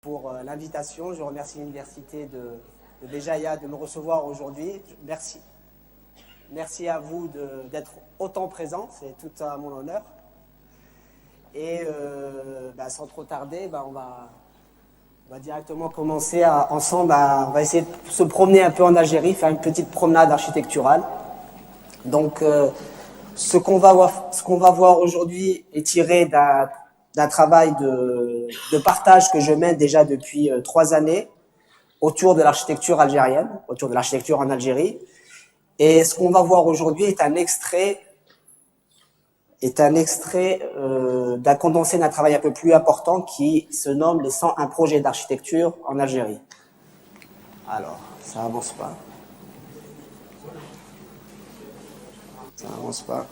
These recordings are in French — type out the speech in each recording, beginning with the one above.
pour l'invitation. Je remercie l'université de Béjaïa de me recevoir aujourd'hui. Merci. Merci à vous d'être autant présents, c'est tout à mon honneur. Et sans trop tarder, on va directement commencer ensemble. On va essayer de se promener un peu en Algérie, faire une petite promenade architecturale. Donc, ce qu'on va voir aujourd'hui est tiré d'un travail de partage que je mène déjà depuis 3 années autour de l'architecture algérienne, autour de l'architecture en Algérie. Et ce qu'on va voir aujourd'hui est un extrait d'un condensé d'un travail un peu plus important qui se nomme les 101 projets d'architecture en Algérie. Alors, ça avance pas. Ça avance pas.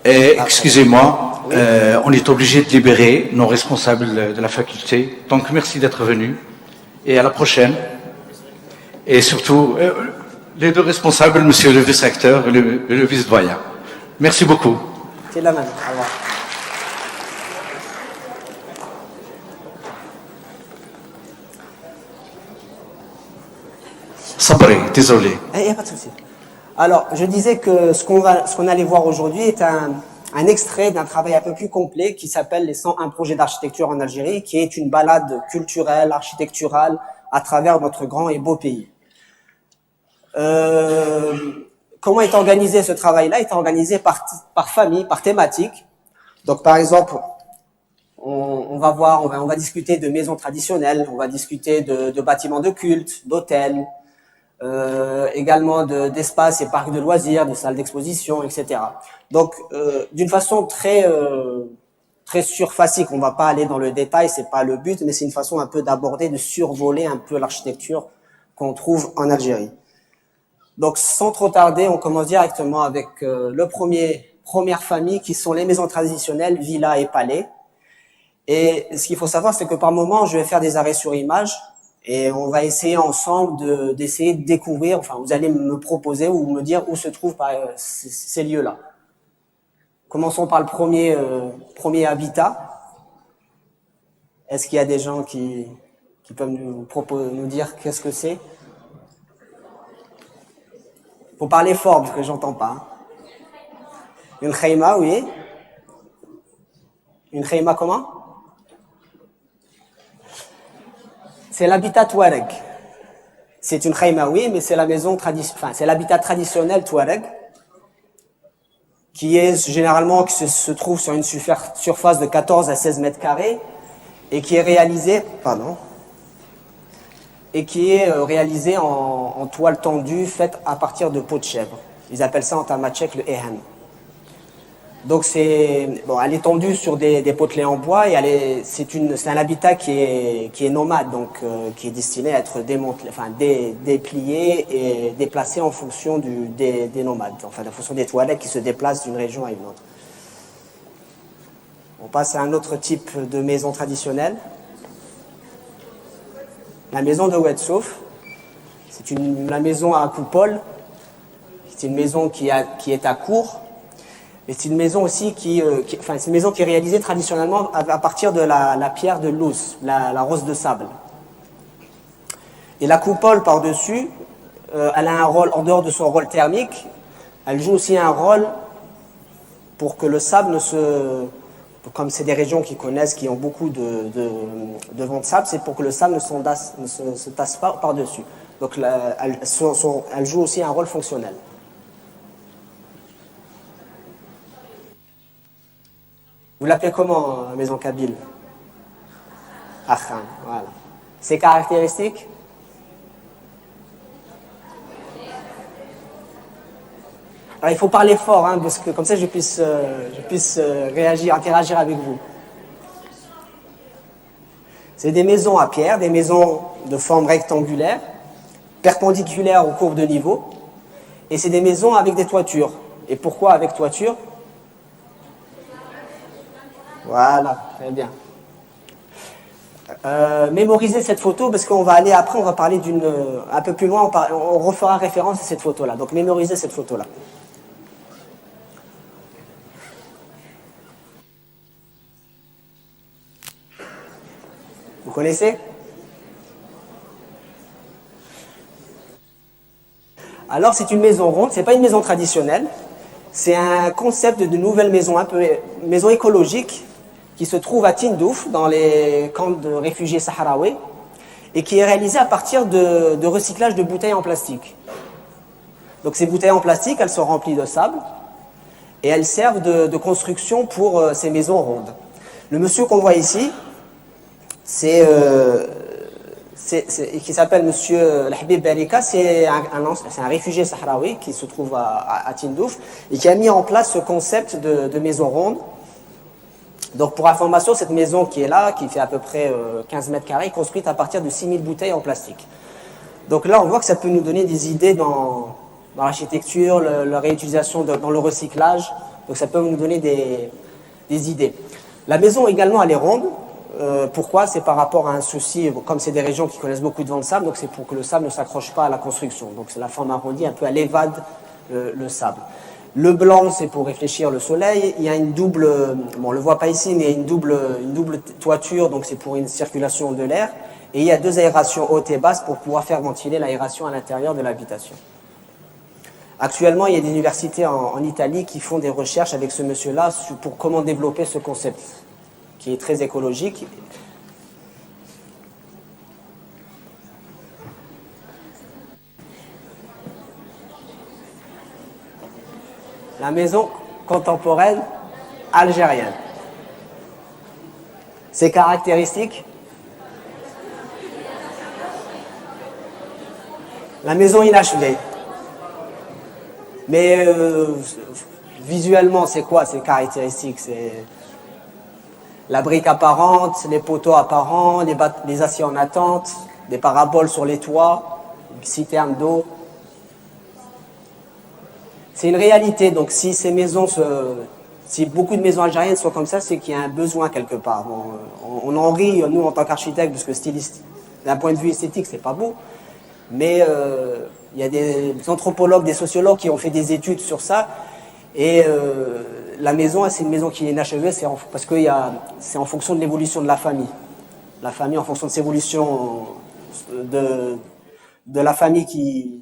Excusez-moi, oui. On est obligé de libérer nos responsables de la faculté. Donc, merci d'être venus. Et à la prochaine. Et surtout, les deux responsables, monsieur le vice-recteur et le vice-doyen. Merci beaucoup. C'est la même. Au revoir. Sabré, désolé. Il n'y a pas de souci. Alors, je disais que ce qu'on allait voir aujourd'hui est un extrait d'un travail un peu plus complet qui s'appelle les 101 projets d'architecture en Algérie, qui est une balade culturelle, architecturale à travers notre grand et beau pays. Comment est organisé ce travail-là? Il est organisé par famille, par thématique. Donc, par exemple, on va discuter de maisons traditionnelles, on va discuter de bâtiments de culte, d'hôtels, également d'espaces et parcs de loisirs, de salles d'exposition, etc. Donc, d'une façon très surfacique, on va pas aller dans le détail, c'est pas le but, mais c'est une façon un peu d'aborder, de survoler un peu l'architecture qu'on trouve en Algérie. Donc, sans trop tarder, on commence directement avec première famille qui sont les maisons traditionnelles, villas et palais. Et ce qu'il faut savoir, c'est que par moment, je vais faire des arrêts sur image et on va essayer ensemble d'essayer de découvrir, enfin, vous allez me proposer ou me dire où se trouvent ces lieux-là. Commençons par le premier habitat. Est-ce qu'il y a des gens qui peuvent nous dire qu'est-ce que c'est? Faut parler fort parce que j'entends pas. Une khayma, oui. Une khayma comment? C'est l'habitat Touareg. C'est une khayma, oui, mais c'est c'est l'habitat traditionnel Touareg qui se trouve sur une surface de 14 à 16 mètres carrés et qui est réalisé, en toile tendue faite à partir de peau de chèvre. Ils appellent ça en tamatchek le ehan. Donc elle est tendue sur des potelets en bois et c'est un habitat qui est nomade, donc qui est destiné à être déplié et déplacé en fonction des nomades, enfin en fonction des toilettes qui se déplacent d'une région à une autre. On passe à un autre type de maison traditionnelle. La maison de Ouedsouf, c'est la maison à coupole, c'est une maison qui est à cour. Mais c'est une maison aussi c'est une maison qui est réalisée traditionnellement à partir de la pierre de Lous, la rose de sable. Et la coupole par-dessus, elle a un rôle, en dehors de son rôle thermique, elle joue aussi un rôle pour que le sable comme c'est des régions qui ont beaucoup de vent de sable, c'est pour que le sable ne se tasse pas par-dessus. Donc elle joue aussi un rôle fonctionnel. Vous l'appelez comment, maison kabyle? Akhan, voilà. Ses caractéristiques? Alors, il faut parler fort, parce que comme ça je puisse interagir avec vous. C'est des maisons à pierre, des maisons de forme rectangulaire, perpendiculaires aux courbes de niveau, et c'est des maisons avec des toitures. Et pourquoi avec toiture? Voilà, très bien. Mémorisez cette photo parce qu'on va aller après, on va parler un peu plus loin, on refera référence à cette photo-là. Donc mémorisez cette photo-là. Vous connaissez? Alors c'est une maison ronde, c'est pas une maison traditionnelle, c'est un concept de nouvelle maison, un peu maison écologique, qui se trouve à Tindouf, dans les camps de réfugiés sahraouis, et qui est réalisée à partir de recyclage de bouteilles en plastique. Donc ces bouteilles en plastique, elles sont remplies de sable, et elles servent de construction pour ces maisons rondes. Le monsieur qu'on voit ici, qui s'appelle monsieur Habib Barika, c'est un réfugié sahraoui qui se trouve à Tindouf et qui a mis en place ce concept de maison ronde. Donc pour information, cette maison qui est là, qui fait à peu près 15 mètres carrés, est construite à partir de 6000 bouteilles en plastique. Donc là, on voit que ça peut nous donner des idées dans l'architecture, la réutilisation, dans le recyclage. Donc ça peut nous donner des idées. La maison également, elle est ronde. Pourquoi? C'est par rapport à un souci, comme c'est des régions qui connaissent beaucoup de vent de sable, donc c'est pour que le sable ne s'accroche pas à la construction. Donc c'est la forme arrondie, un peu elle évade le sable. Le blanc, c'est pour réfléchir le soleil. Il y a une double, bon on le voit pas ici, mais il y a une double toiture, donc c'est pour une circulation de l'air. Et il y a 2 aérations hautes et basses pour pouvoir faire ventiler l'aération à l'intérieur de l'habitation. Actuellement, il y a des universités en Italie qui font des recherches avec ce monsieur-là pour comment développer ce concept, qui est très écologique. La maison contemporaine algérienne. Ses caractéristiques. La maison inachevée. Mais visuellement, c'est quoi ces caractéristiques? C'est la brique apparente, les poteaux apparents, les aciers en attente, des paraboles sur les toits, une citerne d'eau. C'est une réalité. Donc si ces maisons, si beaucoup de maisons algériennes sont comme ça, c'est qu'il y a un besoin quelque part. Bon, on en rit, nous, en tant qu'architectes, parce que d'un point de vue esthétique, c'est pas beau. Mais il y a des anthropologues, des sociologues qui ont fait des études sur ça. Et la maison, c'est une maison qui est inachevée, parce que c'est en fonction de l'évolution de la famille. La famille, en fonction de cette évolution de la famille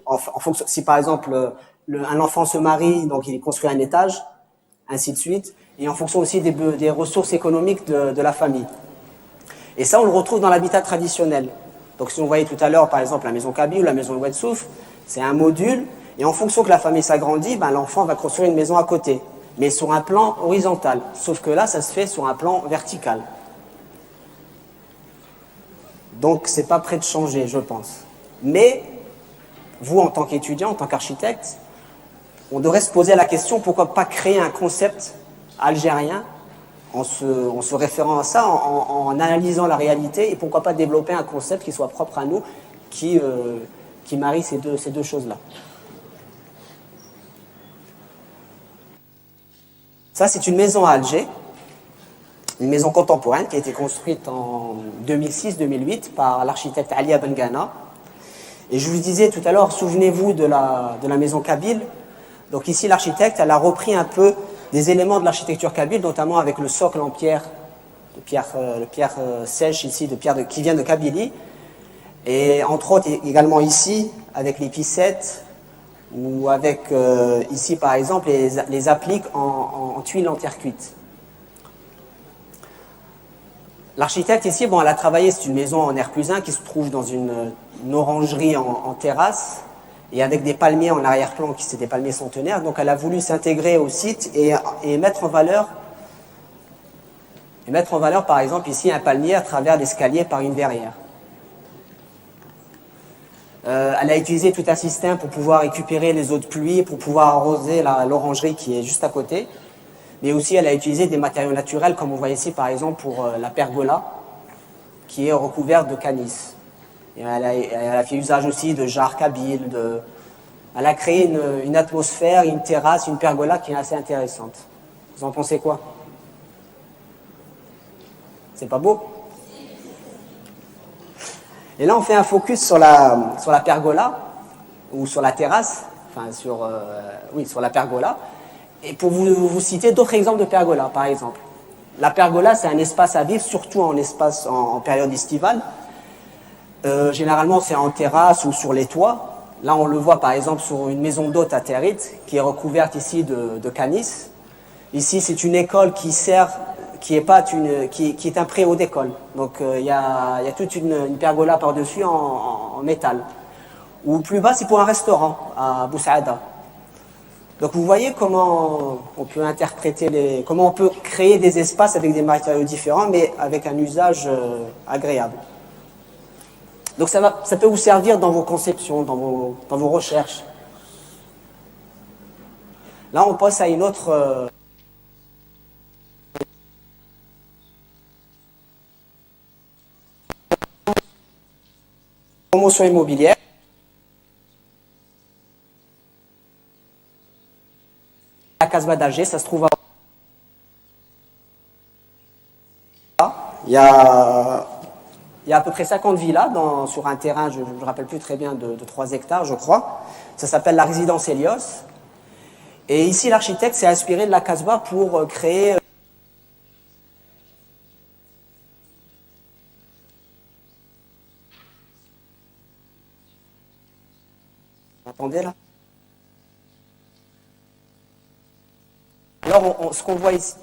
en fonction, si par exemple un enfant se marie, donc il construit un étage, ainsi de suite, et en fonction aussi des ressources économiques de la famille. Et ça, on le retrouve dans l'habitat traditionnel. Donc si on voyait tout à l'heure, par exemple, la maison Kaby ou la maison Oued Souf, c'est un module, et en fonction que la famille s'agrandit, l'enfant va construire une maison à côté, mais sur un plan horizontal. Sauf que là, ça se fait sur un plan vertical. Donc c'est pas prêt de changer, je pense. Mais vous, en tant qu'étudiant, en tant qu'architecte, on devrait se poser la question, pourquoi pas créer un concept algérien en se référant à ça, en analysant la réalité, et pourquoi pas développer un concept qui soit propre à nous, qui marie ces deux choses-là. Ça, c'est une maison à Alger, une maison contemporaine qui a été construite en 2006-2008 par l'architecte Alia Bengana. Et je vous disais tout à l'heure, souvenez-vous de la maison kabyle. Donc ici, l'architecte, elle a repris un peu des éléments de l'architecture kabyle, notamment avec le socle en pierre, de pierre sèche ici, qui vient de Kabylie. Et entre autres, également ici, avec les pissettes, ou avec ici par exemple les appliques en tuiles en terre cuite. L'architecte ici, elle a travaillé, c'est une maison en R+1 qui se trouve dans une orangerie en terrasse, et avec des palmiers en arrière-plan, qui sont des palmiers centenaires. Donc elle a voulu s'intégrer au site et mettre en valeur par exemple ici un palmier à travers l'escalier par une verrière. Elle a utilisé tout un système pour pouvoir récupérer les eaux de pluie, pour pouvoir arroser l'orangerie qui est juste à côté. Mais aussi, elle a utilisé des matériaux naturels, comme on voit ici, par exemple, pour la pergola, qui est recouverte de canis. Et elle a fait usage aussi de jarres kabyles. Elle a créé une atmosphère, une terrasse, une pergola qui est assez intéressante. Vous en pensez quoi? C'est pas beau? Et là, on fait un focus sur la pergola, ou sur la terrasse, sur la pergola, et pour vous citer d'autres exemples de pergola, par exemple. La pergola, c'est un espace à vivre, surtout en période estivale. Généralement, c'est en terrasse ou sur les toits. Là, on le voit par exemple sur une maison d'hôte à Territ, qui est recouverte ici de canis. Ici, c'est une école qui est un préau d'école. Donc, il y a toute une pergola par-dessus en métal. Ou plus bas, c'est pour un restaurant à Boussaada. Donc, vous voyez comment on peut comment on peut créer des espaces avec des matériaux différents, mais avec un usage agréable. Donc, ça peut vous servir dans vos conceptions, dans vos recherches. Là, on passe à une autre... promotion immobilière. La Casbah d'Alger, ça se trouve à... Il y a à peu près 50 villas sur un terrain, je ne me rappelle plus très bien, de 3 hectares, je crois. Ça s'appelle la résidence Helios. Et ici, l'architecte s'est inspiré de la Casbah pour créer... Vous entendez là? Alors, ce qu'on voit ici...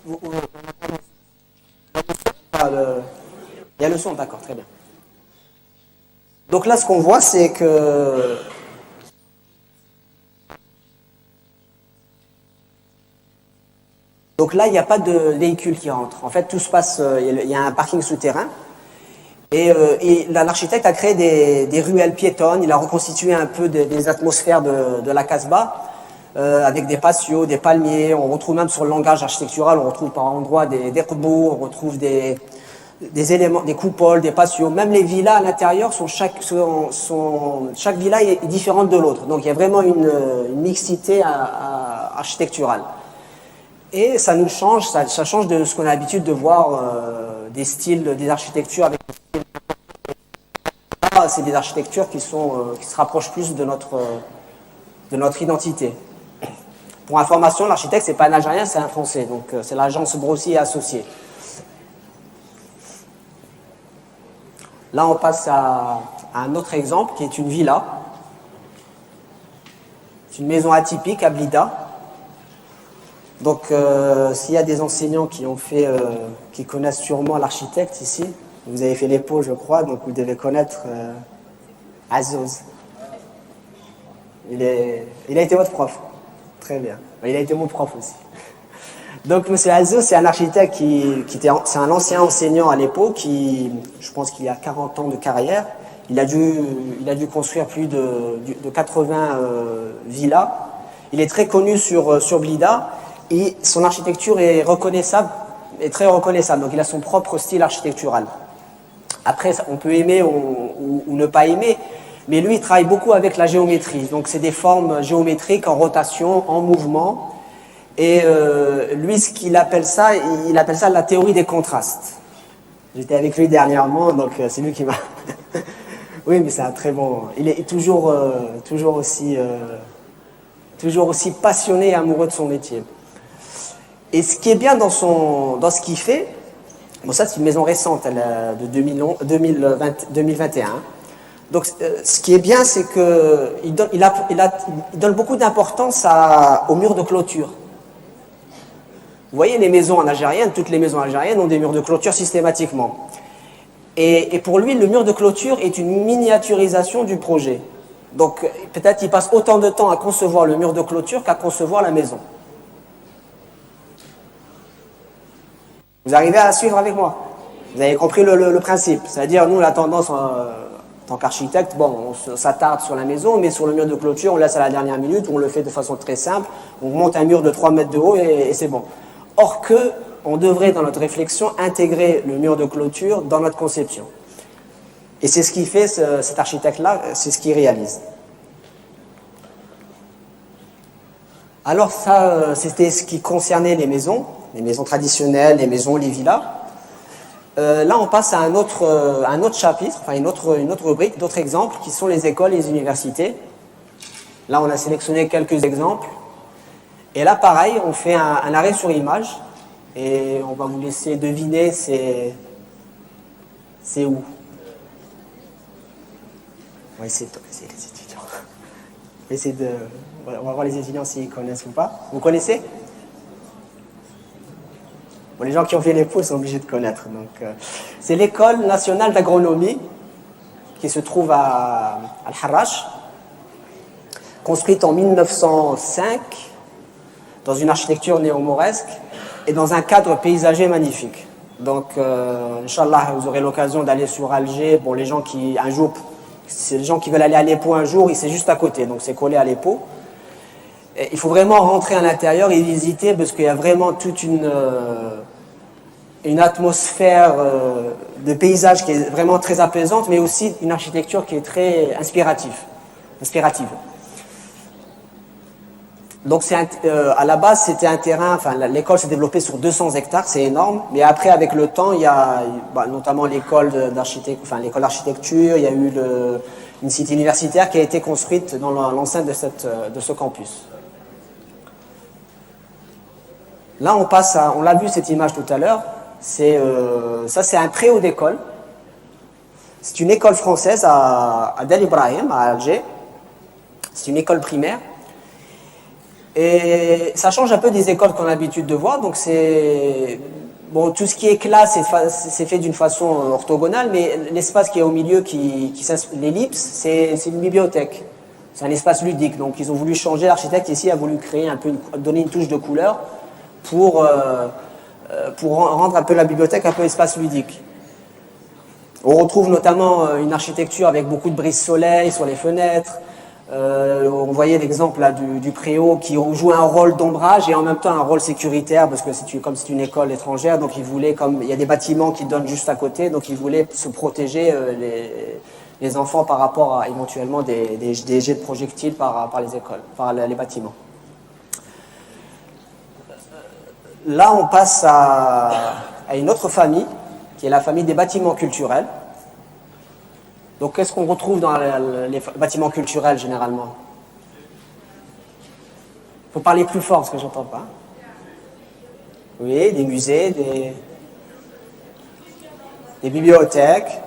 Il y a le son, d'accord, très bien. Donc là, ce qu'on voit, c'est que... Donc là, il n'y a pas de véhicule qui rentre. En fait, tout se passe... il y a un parking souterrain. Et l'architecte a créé des ruelles piétonnes. Il a reconstitué un peu des atmosphères de la Casbah, avec des patios, des palmiers. On retrouve même sur le langage architectural, on retrouve par endroits des roubeaux, on retrouve des éléments, des coupoles, des patios. Même les villas à l'intérieur, chaque villa est différente de l'autre. Donc il y a vraiment une mixité architecturale. Et ça nous change, ça change de ce qu'on a l'habitude de voir des styles, des architectures avec... C'est des architectures qui se rapprochent plus de notre identité. Pour information, l'architecte, c'est pas un Algérien, c'est un Français. Donc c'est l'agence Brossy et Associés. Là, on passe à un autre exemple qui est une villa. C'est une maison atypique à Blida. Donc, s'il y a des enseignants qui connaissent sûrement l'architecte ici, vous avez fait les pots, je crois, donc vous devez connaître Azouz. Il a été votre prof. Très bien. Il a été mon prof aussi. Donc, M. Azouz, c'est un architecte c'est un ancien enseignant à l'époque je pense qu'il y a 40 ans de carrière. Il a dû construire plus de 80 villas. Il est très connu sur Blida. Et son architecture est très reconnaissable. Donc il a son propre style architectural. Après, on peut aimer ou ne pas aimer, mais lui, il travaille beaucoup avec la géométrie. Donc c'est des formes géométriques en rotation, en mouvement. Et lui, il appelle ça la théorie des contrastes. J'étais avec lui dernièrement, donc c'est lui qui m'a... Oui, mais c'est un très bon... Il est toujours aussi passionné et amoureux de son métier. Et ce qui est bien dans ce qu'il fait, bon ça c'est une maison récente, elle est de 2021. Donc ce qui est bien, c'est qu'il donne beaucoup d'importance aux murs de clôture. Vous voyez les maisons en algérienne, toutes les maisons algériennes ont des murs de clôture systématiquement. Et pour lui, le mur de clôture est une miniaturisation du projet. Donc peut-être il passe autant de temps à concevoir le mur de clôture qu'à concevoir la maison. Vous arrivez à suivre avec moi? Vous avez compris le principe. C'est-à-dire, nous, la tendance, en tant qu'architecte, bon, on s'attarde sur la maison, mais sur le mur de clôture, on laisse à la dernière minute, on le fait de façon très simple, on monte un mur de 3 mètres de haut et c'est bon. Or que, on devrait, dans notre réflexion, intégrer le mur de clôture dans notre conception. Et c'est ce qu'il fait, cet architecte-là, c'est ce qu'il réalise. Alors ça, c'était ce qui concernait les maisons traditionnelles, les maisons, les villas. Là, on passe à un autre chapitre, enfin une autre rubrique, d'autres exemples, qui sont les écoles et les universités. Là, on a sélectionné quelques exemples. Et là, pareil, on fait un arrêt sur image. Et on va vous laisser deviner c'est où. On va essayer les étudiants. On va voir les étudiants s'ils connaissent ou pas. Vous connaissez? Bon, les gens qui ont fait les pauses sont obligés de connaître. Donc, c'est l'école nationale d'agronomie qui se trouve à Al-Harrach, construite en 1905 dans une architecture néo-mauresque et dans un cadre paysager magnifique. Donc, Inch'Allah, vous aurez l'occasion d'aller sur Alger. Bon, les gens qui, un jour, c'est les gens qui veulent aller à l'Épau un jour, c'est juste à côté, donc c'est collé à l'Épau. Il faut vraiment rentrer à l'intérieur et visiter parce qu'il y a vraiment toute une atmosphère de paysage qui est vraiment très apaisante, mais aussi une architecture qui est très inspirative. Donc à la base c'était un terrain, enfin l'école s'est développée sur 200 hectares, c'est énorme, mais après avec le temps il y a notamment l'école d'architecture, il y a eu une cité universitaire qui a été construite dans l'enceinte de ce campus. Là on l'a vu cette image tout à l'heure, ça c'est un préau d'école. C'est une école française à Del Ibrahim, à Alger. C'est une école primaire. Et ça change un peu des écoles qu'on a l'habitude de voir. Donc tout ce qui est classe, c'est fait d'une façon orthogonale, mais l'espace qui est au milieu, l'ellipse, c'est une bibliothèque. C'est un espace ludique. Donc ils ont voulu changer. L'architecte ici a voulu créer donner une touche de couleur pour rendre un peu la bibliothèque un peu espace ludique. On retrouve notamment une architecture avec beaucoup de brise-soleil sur les fenêtres. On voyait l'exemple là du préau qui joue un rôle d'ombrage et en même temps un rôle sécuritaire parce que comme c'est une école étrangère, donc il y a des bâtiments qui donnent juste à côté, donc ils voulaient se protéger les enfants par rapport à éventuellement des jets de projectiles par les écoles, par les bâtiments. Là, on passe à une autre famille, qui est la famille des bâtiments culturels. Donc, qu'est-ce qu'on retrouve dans les bâtiments culturels, généralement? Il faut parler plus fort, parce que j'entends pas. Oui, des musées, des bibliothèques.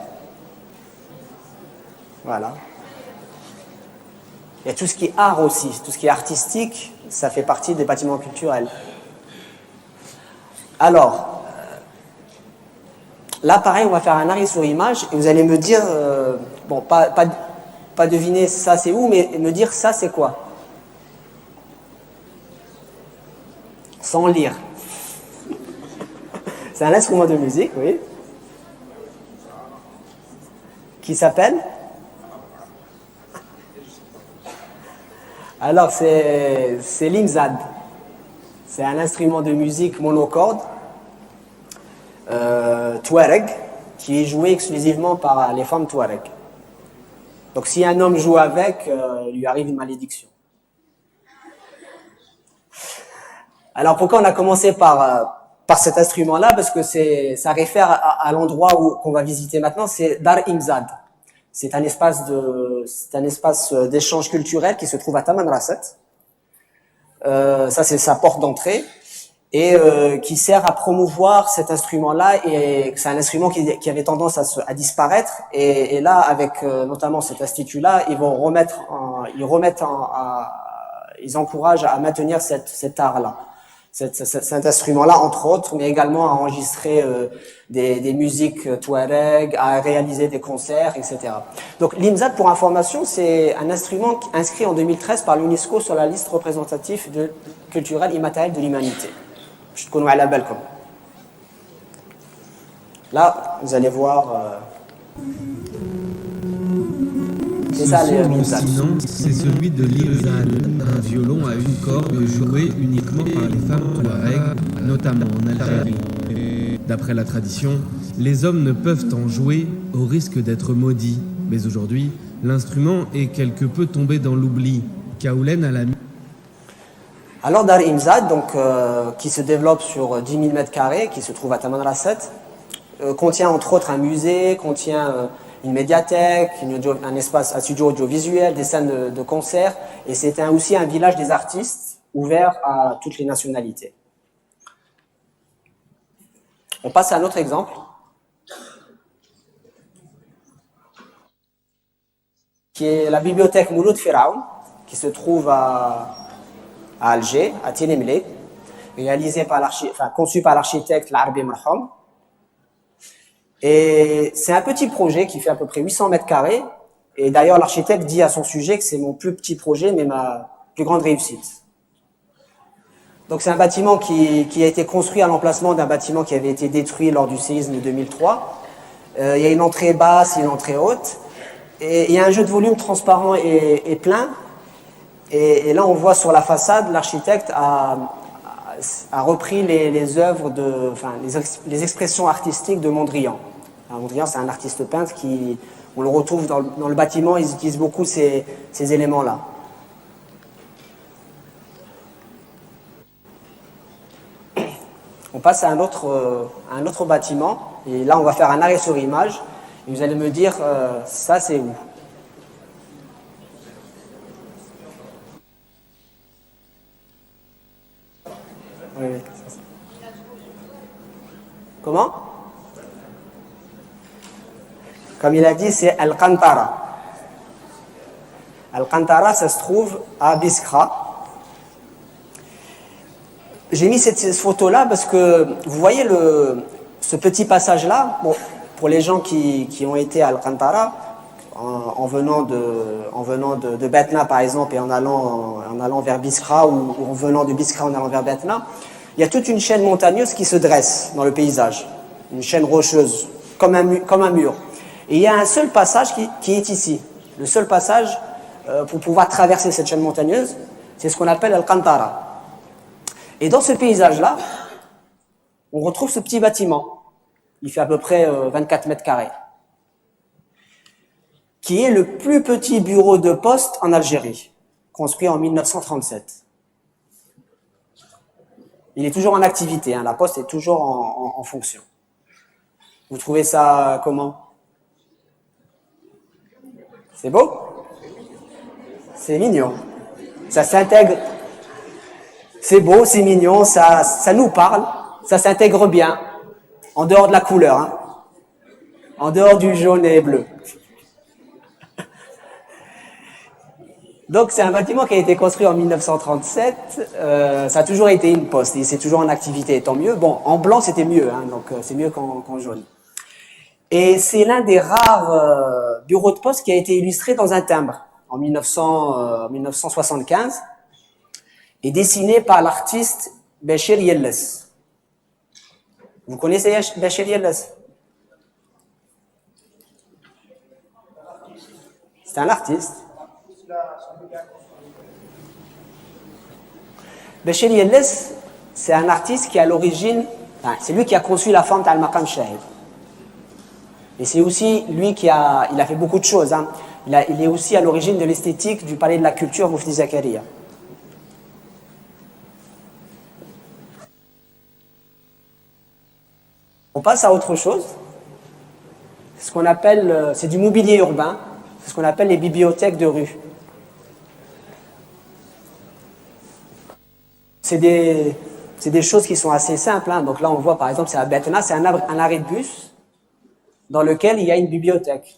Voilà. Il y a tout ce qui est art aussi, tout ce qui est artistique, ça fait partie des bâtiments culturels. Alors, là, pareil, on va faire un arrêt sur image et vous allez me dire, pas deviner ça c'est où, mais me dire ça c'est quoi. Sans lire. C'est un instrument de musique, oui. Qui s'appelle? Alors, c'est l'imzad. C'est un instrument de musique monocorde. Touareg, qui est joué exclusivement par les femmes Touareg. Donc si un homme joue avec, il lui arrive une malédiction. Alors pourquoi on a commencé par cet instrument-là? Parce que ça réfère à l'endroit qu'on va visiter maintenant, c'est Dar Imzad. C'est un espace d'échange culturel qui se trouve à Tamanrasset. Ça c'est sa porte d'entrée. Et qui sert à promouvoir cet instrument-là, et c'est un instrument qui avait tendance à disparaître, et là avec notamment cet institut-là, ils encouragent à maintenir cet art-là, cet instrument-là entre autres, mais également à enregistrer des musiques touareg, à réaliser des concerts, etc. Donc l'imzad, pour information, c'est un instrument inscrit en 2013 par l'UNESCO sur la liste représentative culturelle immatérielle de l'humanité. Là, vous allez voir. C'est ça, c'est celui de l'imzad, un violon à une corde joué uniquement par les femmes touareg, notamment en Algérie. D'après la tradition, les hommes ne peuvent en jouer au risque d'être maudits. Mais aujourd'hui, l'instrument est quelque peu tombé dans l'oubli. Kaoulen a la... Alors Dar Imzad, qui se développe sur 10 000 m², qui se trouve à Tamanrasset, contient entre autres un musée, contient une médiathèque, un studio audiovisuel, des scènes de concert, et c'est aussi un village des artistes ouvert à toutes les nationalités. On passe à un autre exemple. Qui est la bibliothèque Mouloud Firaoun, qui se trouve à Alger, à Tinemlé, conçue par l'architecte l'Arbi Marham. Et c'est un petit projet qui fait à peu près 800 mètres carrés. Et d'ailleurs, l'architecte dit à son sujet que c'est mon plus petit projet, mais ma plus grande réussite. Donc c'est un bâtiment qui a été construit à l'emplacement d'un bâtiment qui avait été détruit lors du séisme de 2003. Il y a une entrée basse et une entrée haute. Et il y a un jeu de volume transparent et plein. Et là, on voit sur la façade, l'architecte a repris les œuvres les expressions artistiques de Mondrian. Alors, Mondrian, c'est un artiste peintre on le retrouve dans le bâtiment, ils utilisent beaucoup ces éléments-là. On passe à un autre bâtiment, et là, on va faire un arrêt sur image, et vous allez me dire, ça, c'est où? Oui. Comment? Comme il a dit, c'est Al-Qantara. Al-Qantara, ça se trouve à Biskra. J'ai mis cette photo-là parce que vous voyez ce petit passage-là. Bon, pour les gens qui ont été à Al-Qantara, en venant de Betna par exemple et en allant vers Biskra ou en venant de Biskra en allant vers Betna, il y a toute une chaîne montagneuse qui se dresse dans le paysage, une chaîne rocheuse, comme un mur. Et il y a un seul passage qui est ici. Le seul passage pour pouvoir traverser cette chaîne montagneuse, c'est ce qu'on appelle Al-Qantara. Et dans ce paysage-là, on retrouve ce petit bâtiment. Il fait à peu près 24 mètres carrés. Qui est le plus petit bureau de poste en Algérie, construit en 1937. Il est toujours en activité, la poste est toujours en fonction. Vous trouvez ça comment? C'est beau? C'est mignon. Ça s'intègre. C'est beau, c'est mignon, ça nous parle, ça s'intègre bien, en dehors de la couleur, en dehors du jaune et bleu. Donc c'est un bâtiment qui a été construit en 1937, ça a toujours été une poste, et c'est toujours en activité, tant mieux. Bon, en blanc c'était mieux, donc c'est mieux qu'en jaune. Et c'est l'un des rares bureaux de poste qui a été illustré dans un timbre, en 1975, et dessiné par l'artiste Béchir Yelles. Vous connaissez Béchir Yelles? C'est un artiste. Béchir Yelles, c'est un artiste qui à l'origine, c'est lui qui a conçu la forme d'Al-Maqam Shahid. Et c'est aussi lui il a fait beaucoup de choses. Il est aussi à l'origine de l'esthétique du palais de la culture Mufti Zakaria. On passe à autre chose. C'est du mobilier urbain. C'est ce qu'on appelle les bibliothèques de rue. C'est des choses qui sont assez simples. Donc là, on voit par exemple, c'est à Betna, c'est un arrêt de bus dans lequel il y a une bibliothèque.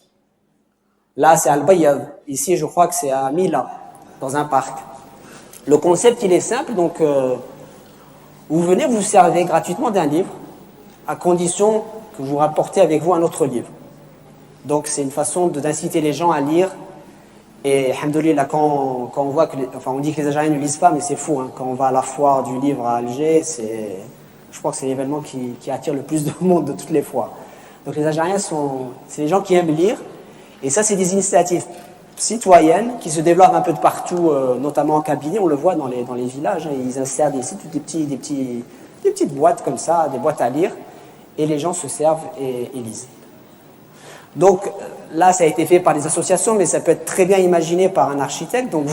Là, c'est à Al-Bayyad. Ici, je crois que c'est à Mila, dans un parc. Le concept, il est simple. Donc, vous venez, vous servez gratuitement d'un livre, à condition que vous rapportez avec vous un autre livre. Donc, c'est une façon d'inciter les gens à lire. Et, alhamdoulilah, quand on voit on dit que les Algériens ne lisent pas, mais c'est fou. Quand on va à la foire du livre à Alger, je crois que c'est l'événement qui attire le plus de monde de toutes les foires. Donc, les Algériens c'est les gens qui aiment lire. Et ça, c'est des initiatives citoyennes qui se développent un peu de partout, notamment en Kabylie. On le voit dans les villages. Ils insèrent des petites boîtes comme ça, des boîtes à lire. Et les gens se servent et lisent. Donc là, ça a été fait par des associations, mais ça peut être très bien imaginé par un architecte. Donc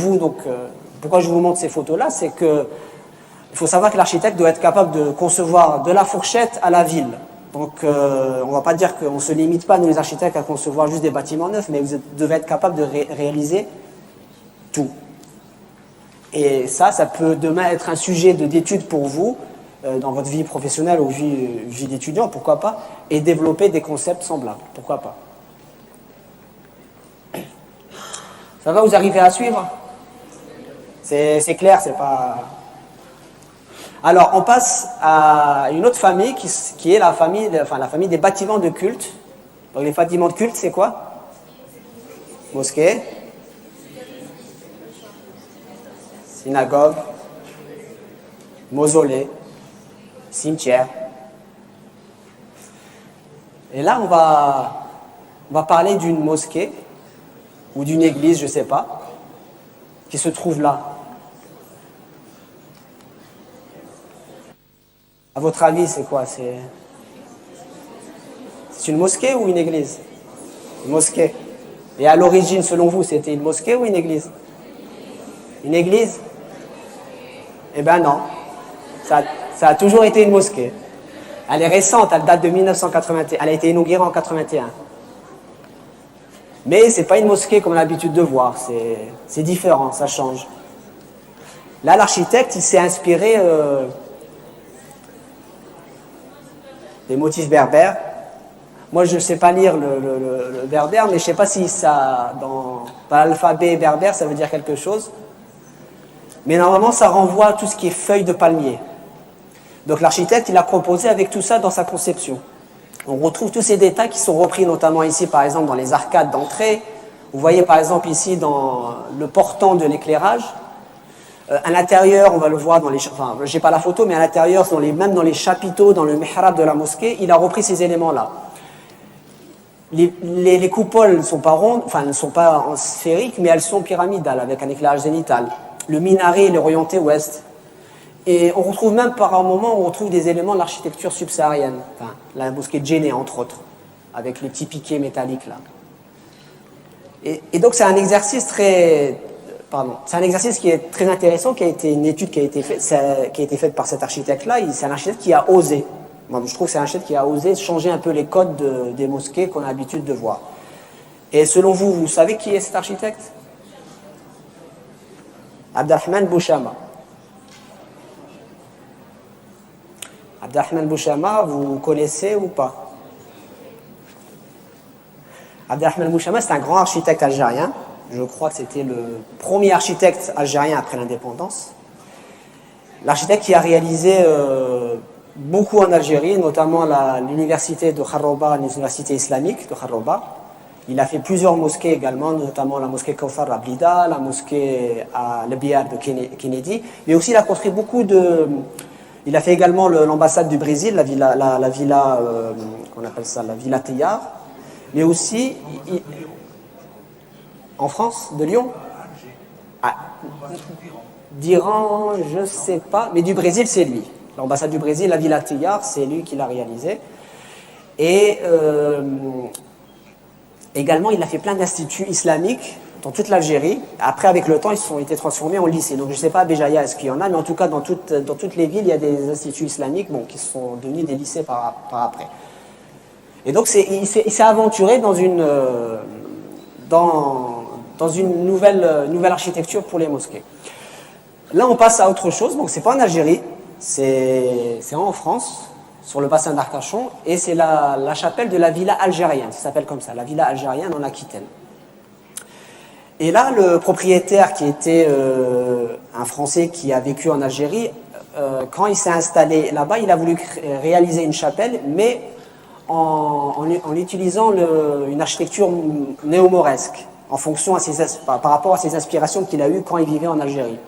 pourquoi je vous montre ces photos-là, c'est que il faut savoir que l'architecte doit être capable de concevoir de la fourchette à la ville. Donc on va pas dire qu'on se limite pas, nous les architectes, à concevoir juste des bâtiments neufs, mais vous devez être capable de réaliser tout. Et ça peut demain être un sujet d'étude pour vous. dans votre vie professionnelle ou vie d'étudiant, pourquoi pas, et développer des concepts semblables, pourquoi pas. Ça va, vous arrivez à suivre? C'est clair, c'est pas... Alors, on passe à une autre famille qui est la famille des bâtiments de culte. Donc, les bâtiments de culte, c'est quoi? Mosquée, synagogue, mausolée, cimetière. Et là, on va parler d'une mosquée ou d'une église, je ne sais pas, qui se trouve là. À votre avis, c'est quoi? C'est une mosquée ou une église? Une mosquée. Et à l'origine, selon vous, c'était une mosquée ou une église? Une église? Eh bien non. Ça a toujours été une mosquée. Elle est récente, elle date de 1981. Elle a été inaugurée en 81. Mais c'est pas une mosquée comme on a l'habitude de voir. C'est différent, ça change. Là, l'architecte, il s'est inspiré des motifs berbères. Moi, je ne sais pas lire le berbère, mais je ne sais pas si ça, dans l'alphabet berbère, ça veut dire quelque chose. Mais normalement, ça renvoie à tout ce qui est feuilles de palmier. Donc l'architecte, il a proposé avec tout ça dans sa conception. On retrouve tous ces détails qui sont repris notamment ici, par exemple, dans les arcades d'entrée. Vous voyez, par exemple, ici, dans le portant de l'éclairage. À l'intérieur, on va le voir dans les... Enfin, j'ai pas la photo, mais à l'intérieur, même dans les chapiteaux, dans le mihrab de la mosquée, il a repris ces éléments-là. Les coupoles ne sont pas rondes, enfin, ne sont pas en sphériques, mais elles sont pyramidales, avec un éclairage zénital. Le minaret, il est orienté ouest. Et on retrouve même par un moment, on retrouve des éléments de l'architecture subsaharienne. Enfin, la mosquée de Djenné, entre autres, avec les petits piquets métalliques, là. Et donc, c'est un exercice c'est un exercice qui est très intéressant, qui a été une étude qui a été faite par cet architecte-là. C'est un architecte qui a osé. Moi, je trouve que c'est un architecte qui a osé changer un peu les codes des mosquées qu'on a l'habitude de voir. Et selon vous, vous savez qui est cet architecte? Abdelrahman Bouchama. Abdelrahman Bouchama, vous connaissez ou pas? Abdelrahman Bouchama, c'est un grand architecte algérien. Je crois que c'était le premier architecte algérien après l'indépendance. L'architecte qui a réalisé beaucoup en Algérie, notamment l'université de Kharrouba, l'université islamique de Kharrouba. Il a fait plusieurs mosquées également, notamment la mosquée Kawthar à Blida, la mosquée à Le Biar de Kennedy. Mais aussi, il a construit beaucoup de... Il a fait également l'ambassade du Brésil, la villa, qu'on appelle ça, la villa Théard. Mais aussi, en France, de Lyon, d'Iran, je ne sais pas, mais du Brésil, c'est lui. L'ambassade du Brésil, la villa Théard, c'est lui qui l'a réalisée. Et également, il a fait plein d'instituts islamiques dans toute l'Algérie. Après, avec le temps, ils ont été transformés en lycées. Donc, je ne sais pas à Béjaïa est-ce qu'il y en a, mais en tout cas, dans toutes les villes, il y a des instituts islamiques qui sont devenus des lycées par après. Et donc, il s'est aventuré dans une nouvelle architecture pour les mosquées. Là, on passe à autre chose. Donc, c'est pas en Algérie, c'est en France, sur le bassin d'Arcachon, et c'est la chapelle de la villa algérienne. Ça s'appelle comme ça, la villa algérienne en Aquitaine. Et là, le propriétaire, qui était un Français qui a vécu en Algérie, quand il s'est installé là-bas, il a voulu réaliser une chapelle, mais en utilisant une architecture néo-mauresque, en fonction par rapport à ses aspirations qu'il a eues quand il vivait en Algérie.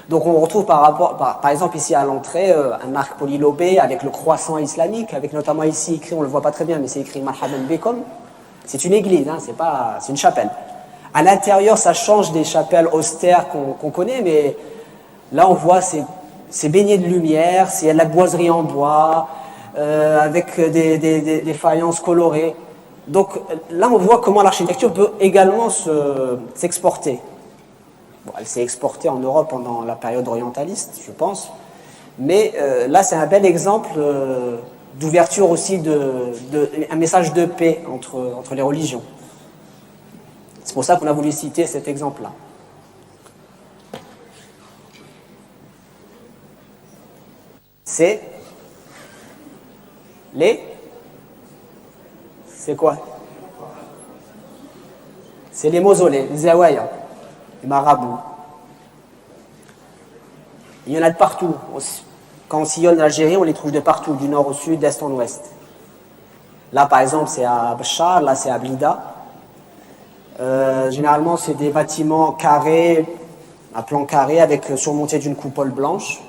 Donc on retrouve par exemple ici à l'entrée un arc polylobé avec le croissant islamique, avec notamment ici écrit, on le voit pas très bien, mais c'est écrit Marhaban Bekom. C'est une église, hein, c'est une chapelle. À l'intérieur, ça change des chapelles austères qu'on connaît, mais là on voit c'est baigné de lumière, c'est la boiserie en bois, avec des faïences colorées. Donc là, on voit comment l'architecture peut également s'exporter. Bon, elle s'est exportée en Europe pendant la période orientaliste, je pense. Mais là, c'est un bel exemple d'ouverture aussi, un message de paix entre les religions. C'est pour ça qu'on a voulu citer cet exemple-là. C'est C'est quoi? C'est les mausolées, les zawaya, les marabouts. Il y en a de partout. Quand on sillonne l'Algérie, on les trouve de partout, du nord au sud, d'est en ouest. Là, par exemple, c'est à Bachar, là, c'est à Blida. Généralement, c'est des bâtiments carrés, à plan carré, avec surmonté d'une coupole blanche.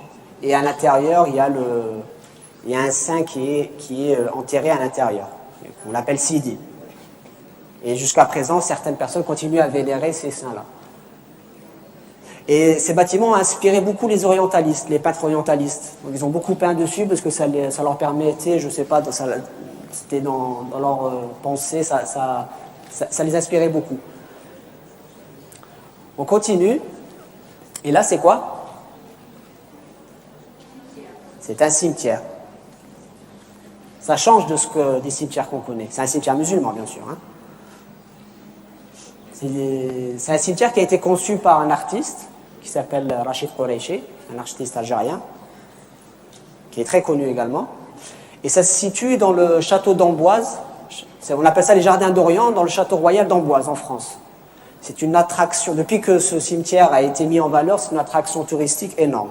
Et à l'intérieur, il y a un saint qui est enterré à l'intérieur. On l'appelle Sidi. Et jusqu'à présent, certaines personnes continuent à vénérer ces saints-là. Et ces bâtiments ont inspiré beaucoup les orientalistes, les peintres orientalistes. Donc, ils ont beaucoup peint dessus parce que ça leur permettait, je ne sais pas, c'était dans leur pensée, ça les inspirait beaucoup. On continue. Et là, c'est quoi? C'est un cimetière. Ça change des cimetières qu'on connaît. C'est un cimetière musulman, bien sûr. Hein. C'est un cimetière qui a été conçu par un artiste qui s'appelle Rachid Qureshi, un artiste algérien, qui est très connu également. Et ça se situe dans le château d'Amboise. On appelle ça les Jardins d'Orient, dans le château royal d'Amboise, en France. C'est une attraction, depuis que ce cimetière a été mis en valeur, c'est une attraction touristique énorme.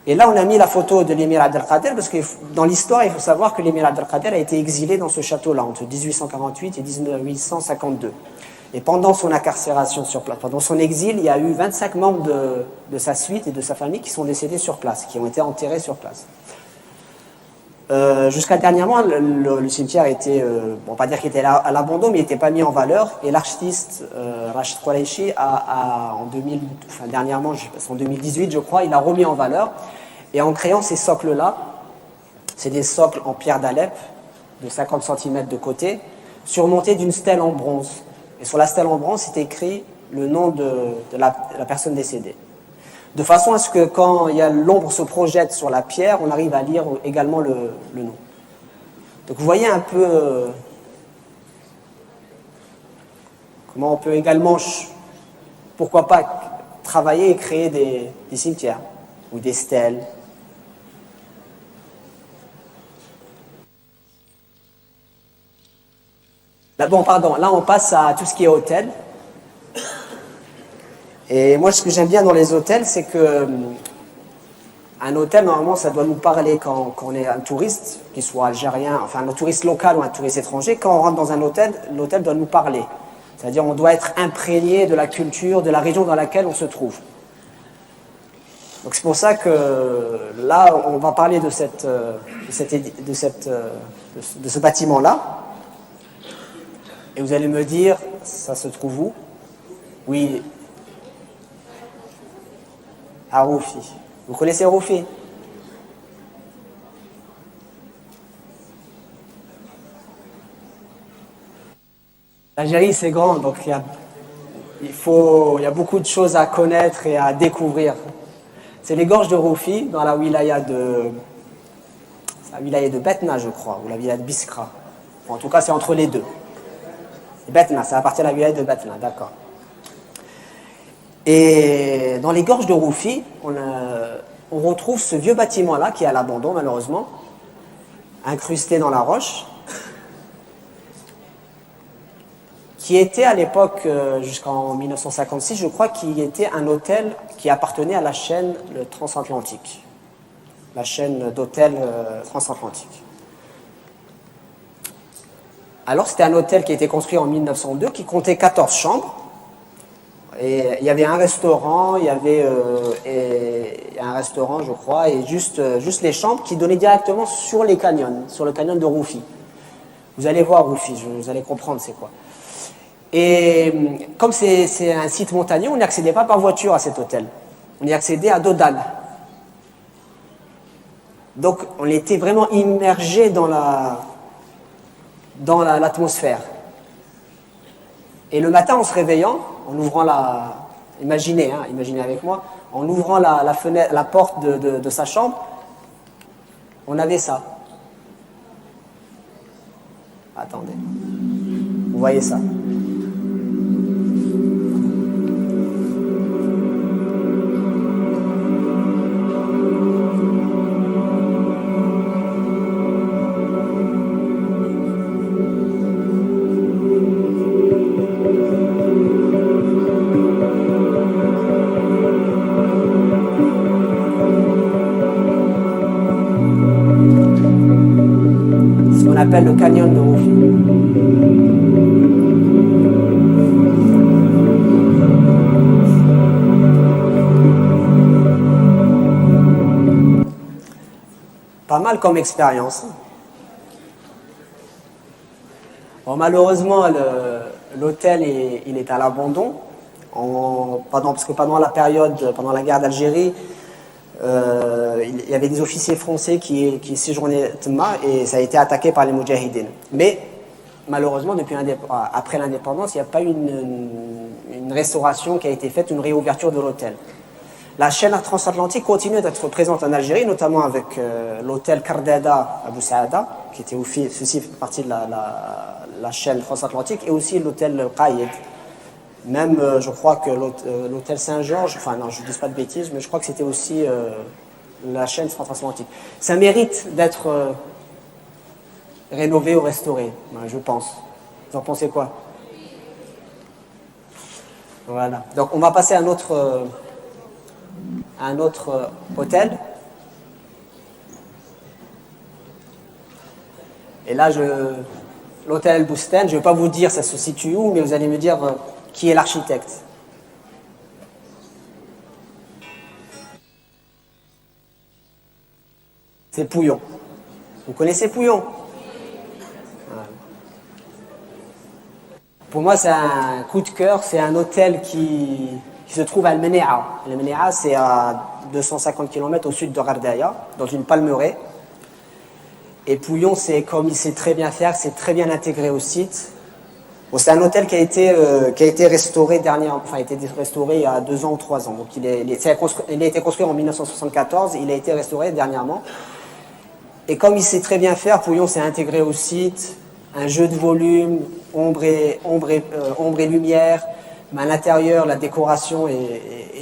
Et là, on a mis la photo de l'émir Abdelkader, parce que dans l'histoire, il faut savoir que l'émir Abdelkader a été exilé dans ce château-là, entre 1848 et 1852. Et pendant son incarcération sur place, pendant son exil, il y a eu 25 membres de sa suite et de sa famille qui sont décédés sur place, qui ont été enterrés sur place. Jusqu'à dernièrement, le cimetière était, bon, pas dire qu'il était à l'abandon, mais il n'était pas mis en valeur. Et l'artiste Rachid Qureshi dernièrement, en 2018, je crois, il a remis en valeur. Et en créant ces socles-là, c'est des socles en pierre d'Alep, de 50 cm de côté, surmontés d'une stèle en bronze. Et sur la stèle en bronze, c'est écrit le nom de la personne décédée. De façon à ce que quand l'ombre se projette sur la pierre, on arrive à lire également le nom. Donc vous voyez un peu comment on peut également, pourquoi pas, travailler et créer des cimetières ou des stèles. Là, là on passe à tout ce qui est hôtel. Et moi, ce que j'aime bien dans les hôtels, c'est que un hôtel, normalement, ça doit nous parler quand on est un touriste, qu'il soit algérien, enfin un touriste local ou un touriste étranger. Quand on rentre dans un hôtel, l'hôtel doit nous parler. C'est-à-dire, on doit être imprégné de la culture, de la région dans laquelle on se trouve. Donc c'est pour ça que là, on va parler de ce bâtiment-là. Et vous allez me dire, ça se trouve où? Oui. À Roufi. Vous connaissez Roufi? L'Algérie, c'est grand, donc il y a beaucoup de choses à connaître et à découvrir. C'est les gorges de Roufi, dans la wilaya de Betna, je crois, ou la wilaya de Biskra. En tout cas, c'est entre les deux. Betna, ça appartient à la wilaya de Betna, d'accord. Et dans les gorges de Roufi, on retrouve ce vieux bâtiment-là, qui est à l'abandon malheureusement, incrusté dans la roche, qui était à l'époque, jusqu'en 1956, je crois, qui était un hôtel qui appartenait à la chaîne transatlantique, la chaîne d'hôtels transatlantique. Alors c'était un hôtel qui a été construit en 1902, qui comptait 14 chambres. Et il y avait un restaurant, un restaurant, je crois, et juste les chambres qui donnaient directement sur les canyons, sur le canyon de Roufi. Vous allez voir Roufi, vous allez comprendre c'est quoi. Et comme c'est un site montagneux, on n'y accédait pas par voiture à cet hôtel. On y accédait à dos d'âne. Donc on était vraiment immergé dans l'atmosphère. Et le matin, en se réveillant, en ouvrant imaginez avec moi, en ouvrant la fenêtre, la porte de sa chambre, on avait ça. Attendez. Vous voyez ça? appelle le canyon de Roufi. Pas mal comme expérience. Bon, malheureusement, l'hôtel il est à l'abandon. Parce que pendant la guerre d'Algérie, il y avait des officiers français qui séjournaient Tma et ça a été attaqué par les Moudjahidines. Mais malheureusement, après l'indépendance, il n'y a pas eu une restauration qui a été faite, une réouverture de l'hôtel. La chaîne transatlantique continue d'être présente en Algérie, notamment avec l'hôtel Kardada à Boussaada, qui était aussi partie de la chaîne transatlantique, et aussi l'hôtel Qaïd. Même, je crois que l'hôtel Saint-Georges, enfin non, je ne dis pas de bêtises, mais je crois que c'était aussi la chaîne transatlantique. Ça mérite d'être rénové ou restauré, je pense. Vous en pensez quoi? Voilà. Donc on va passer à un autre hôtel. Et là, l'hôtel El Boustan, je ne vais pas vous dire ça se situe où, mais vous allez me dire qui est l'architecte. C'est Pouillon. Vous connaissez Pouillon? Voilà. Pour moi, c'est un coup de cœur. C'est un hôtel qui se trouve à Al-Menia. Al-Menia, c'est à 250 km au sud de Gardaya, dans une palmeraie. Et Pouillon, c'est comme il sait très bien faire, c'est très bien intégré au site. Bon, c'est un hôtel qui a été restauré il y a 2 ans ou 3 ans. Donc il a été construit en 1974, il a été restauré dernièrement. Et comme il sait très bien faire, Pouillon s'est intégré au site, un jeu de volume, ombre et lumière. Mais à l'intérieur, la décoration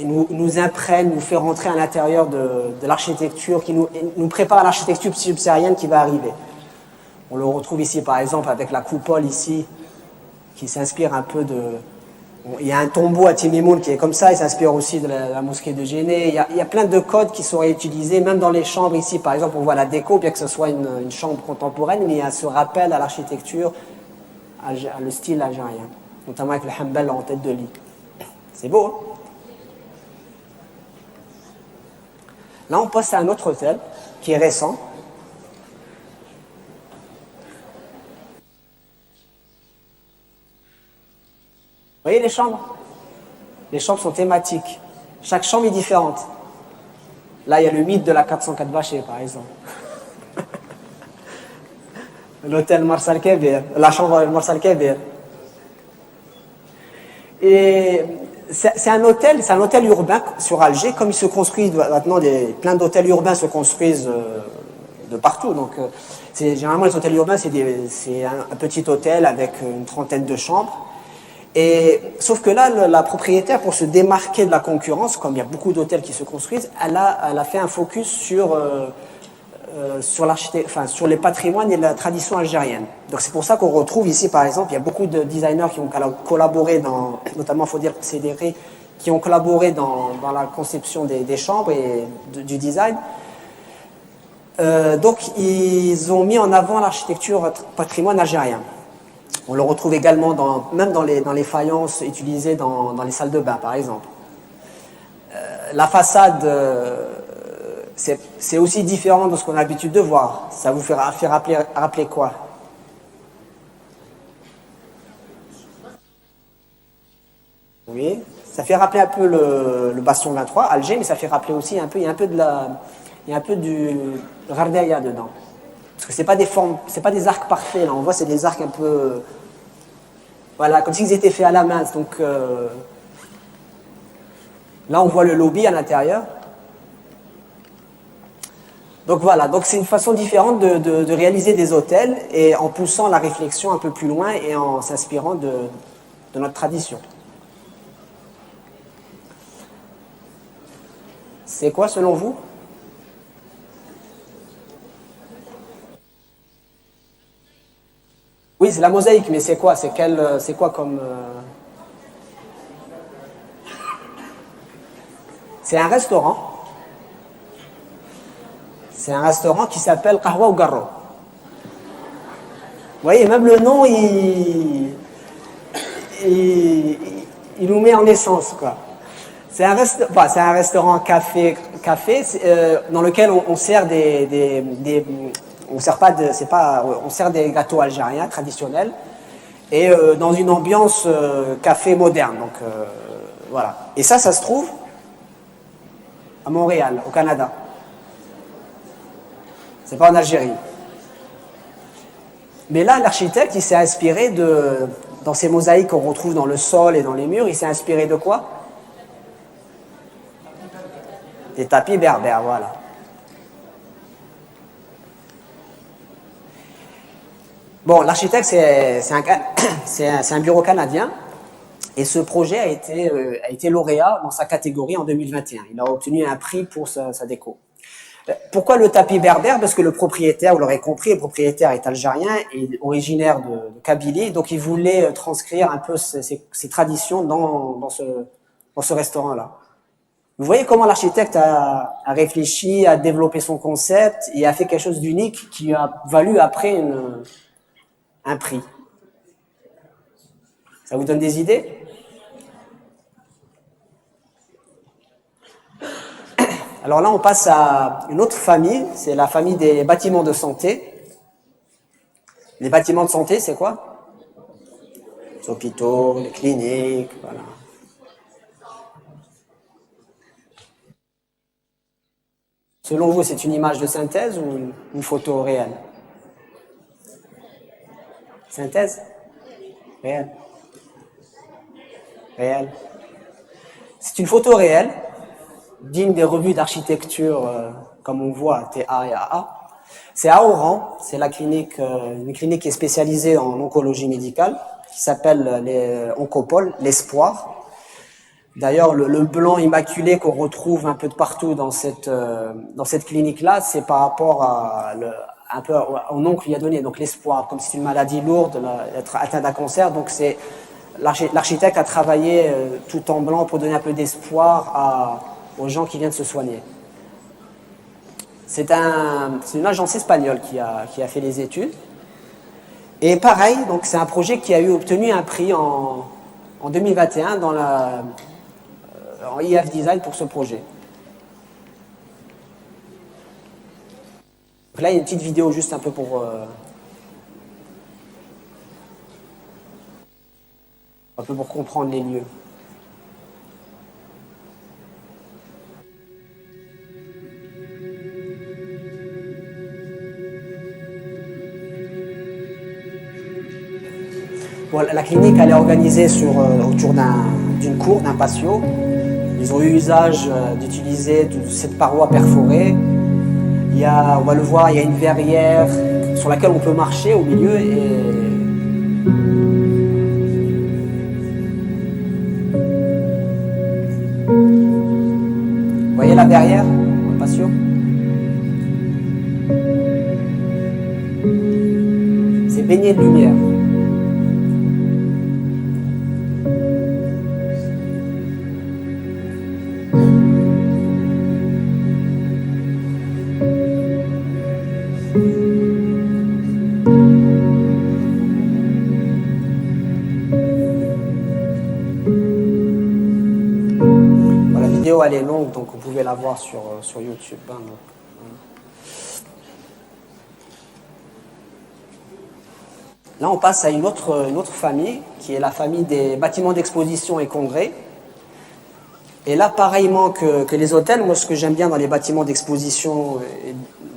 nous imprègne, nous fait rentrer à l'intérieur de l'architecture, qui nous prépare à l'architecture subsaharienne qui va arriver. On le retrouve ici, par exemple, avec la coupole ici, qui s'inspire un peu il y a un tombeau à Timimoun qui est comme ça, il s'inspire aussi de la mosquée de Géné. Il y a plein de codes qui sont réutilisés, même dans les chambres ici, par exemple, on voit la déco, bien que ce soit une chambre contemporaine, mais il y a ce rappel à l'architecture, le style algérien. Notamment avec le Hanbal en tête de lit. C'est beau, hein? Là, on passe à un autre hôtel qui est récent. Vous voyez les chambres? Les chambres sont thématiques. Chaque chambre est différente. Là, il y a le mythe de la 404 Bâché, par exemple. L'hôtel Marsal Kébir, la chambre Marsal Kébir. Et c'est un hôtel urbain sur Alger, comme il se construit maintenant, plein d'hôtels urbains se construisent de partout. Donc, généralement les hôtels urbains, c'est un petit hôtel avec une trentaine de chambres. Sauf que là, la propriétaire, pour se démarquer de la concurrence, comme il y a beaucoup d'hôtels qui se construisent, elle a fait un focus sur les patrimoines et la tradition algérienne. Donc c'est pour ça qu'on retrouve ici, par exemple, il y a beaucoup de designers qui ont collaboré notamment faut dire CDR, qui ont collaboré dans la conception des chambres et du design. Donc ils ont mis en avant l'architecture patrimoine algérien. On le retrouve également même dans les faïences utilisées dans les salles de bain, par exemple. La façade, c'est aussi différent de ce qu'on a l'habitude de voir. Ça vous fait rappeler quoi? Oui, ça fait rappeler un peu le bastion 23, Alger, mais ça fait rappeler aussi il y a un peu du Gardaya dedans. Parce que c'est pas des arcs parfaits, là. On voit c'est des arcs un peu, voilà, comme s'ils étaient faits à la main. Donc là on voit le lobby à l'intérieur. Donc voilà, donc c'est une façon différente de réaliser des hôtels et en poussant la réflexion un peu plus loin et en s'inspirant de notre tradition. C'est quoi selon vous? Oui, c'est la mosaïque, mais c'est quoi? C'est quoi comme... C'est un restaurant. C'est un restaurant qui s'appelle Qahwa ou Garro. voyez, même le nom, il nous met en essence, quoi. C'est un, c'est un restaurant café dans lequel on sert on sert pas de, c'est pas, on sert des gâteaux algériens traditionnels et dans une ambiance café moderne. Donc voilà. Et ça se trouve à Montréal, au Canada. C'est pas en Algérie. Mais là, l'architecte, il s'est inspiré dans ces mosaïques qu'on retrouve dans le sol et dans les murs, il s'est inspiré de quoi? Des tapis berbères, voilà. Bon, l'architecte, c'est un bureau canadien et ce projet a été lauréat dans sa catégorie en 2021. Il a obtenu un prix pour sa déco. Pourquoi le tapis berbère? Parce que le propriétaire, vous l'aurez compris, le propriétaire est algérien et originaire de Kabylie, donc il voulait transcrire un peu ces traditions dans ce restaurant-là. Vous voyez comment l'architecte a réfléchi, a développé son concept et a fait quelque chose d'unique qui a valu après un prix. Ça vous donne des idées? Alors là, on passe à une autre famille, c'est la famille des bâtiments de santé. Les bâtiments de santé, c'est quoi? Les hôpitaux, les cliniques, voilà. Selon vous, c'est une image de synthèse ou une photo réelle? Synthèse? Réelle. Réelle. C'est une photo réelle, digne des revues d'architecture, comme on voit, TA et AA. C'est à Oran, c'est la clinique, une clinique qui est spécialisée en oncologie médicale, qui s'appelle les Oncopole, l'Espoir. D'ailleurs, le blanc immaculé qu'on retrouve un peu de partout dans cette clinique-là, c'est par rapport un peu au nom qu'il lui a donné, donc l'espoir, comme c'est une maladie lourde, être atteint d'un cancer, donc c'est l'architecte a travaillé tout en blanc pour donner un peu d'espoir aux gens qui viennent se soigner. C'est une agence espagnole qui a fait les études. Et pareil, donc c'est un projet qui a obtenu un prix en 2021 en IF Design pour ce projet. Donc là, il y a une petite vidéo juste un peu pour comprendre les lieux. Bon, la clinique, elle est organisée autour d'une cour, d'un patio. Ils ont eu usage d'utiliser cette paroi perforée. On va le voir, il y a une verrière sur laquelle on peut marcher au milieu Vous voyez la verrière, le patio? C'est baigné de lumière. Elle est longue, donc vous pouvez la voir sur YouTube. Hein, donc. Là, on passe à une autre famille, qui est la famille des bâtiments d'exposition et congrès. Et là, pareillement que les hôtels, moi, ce que j'aime bien dans les bâtiments d'exposition,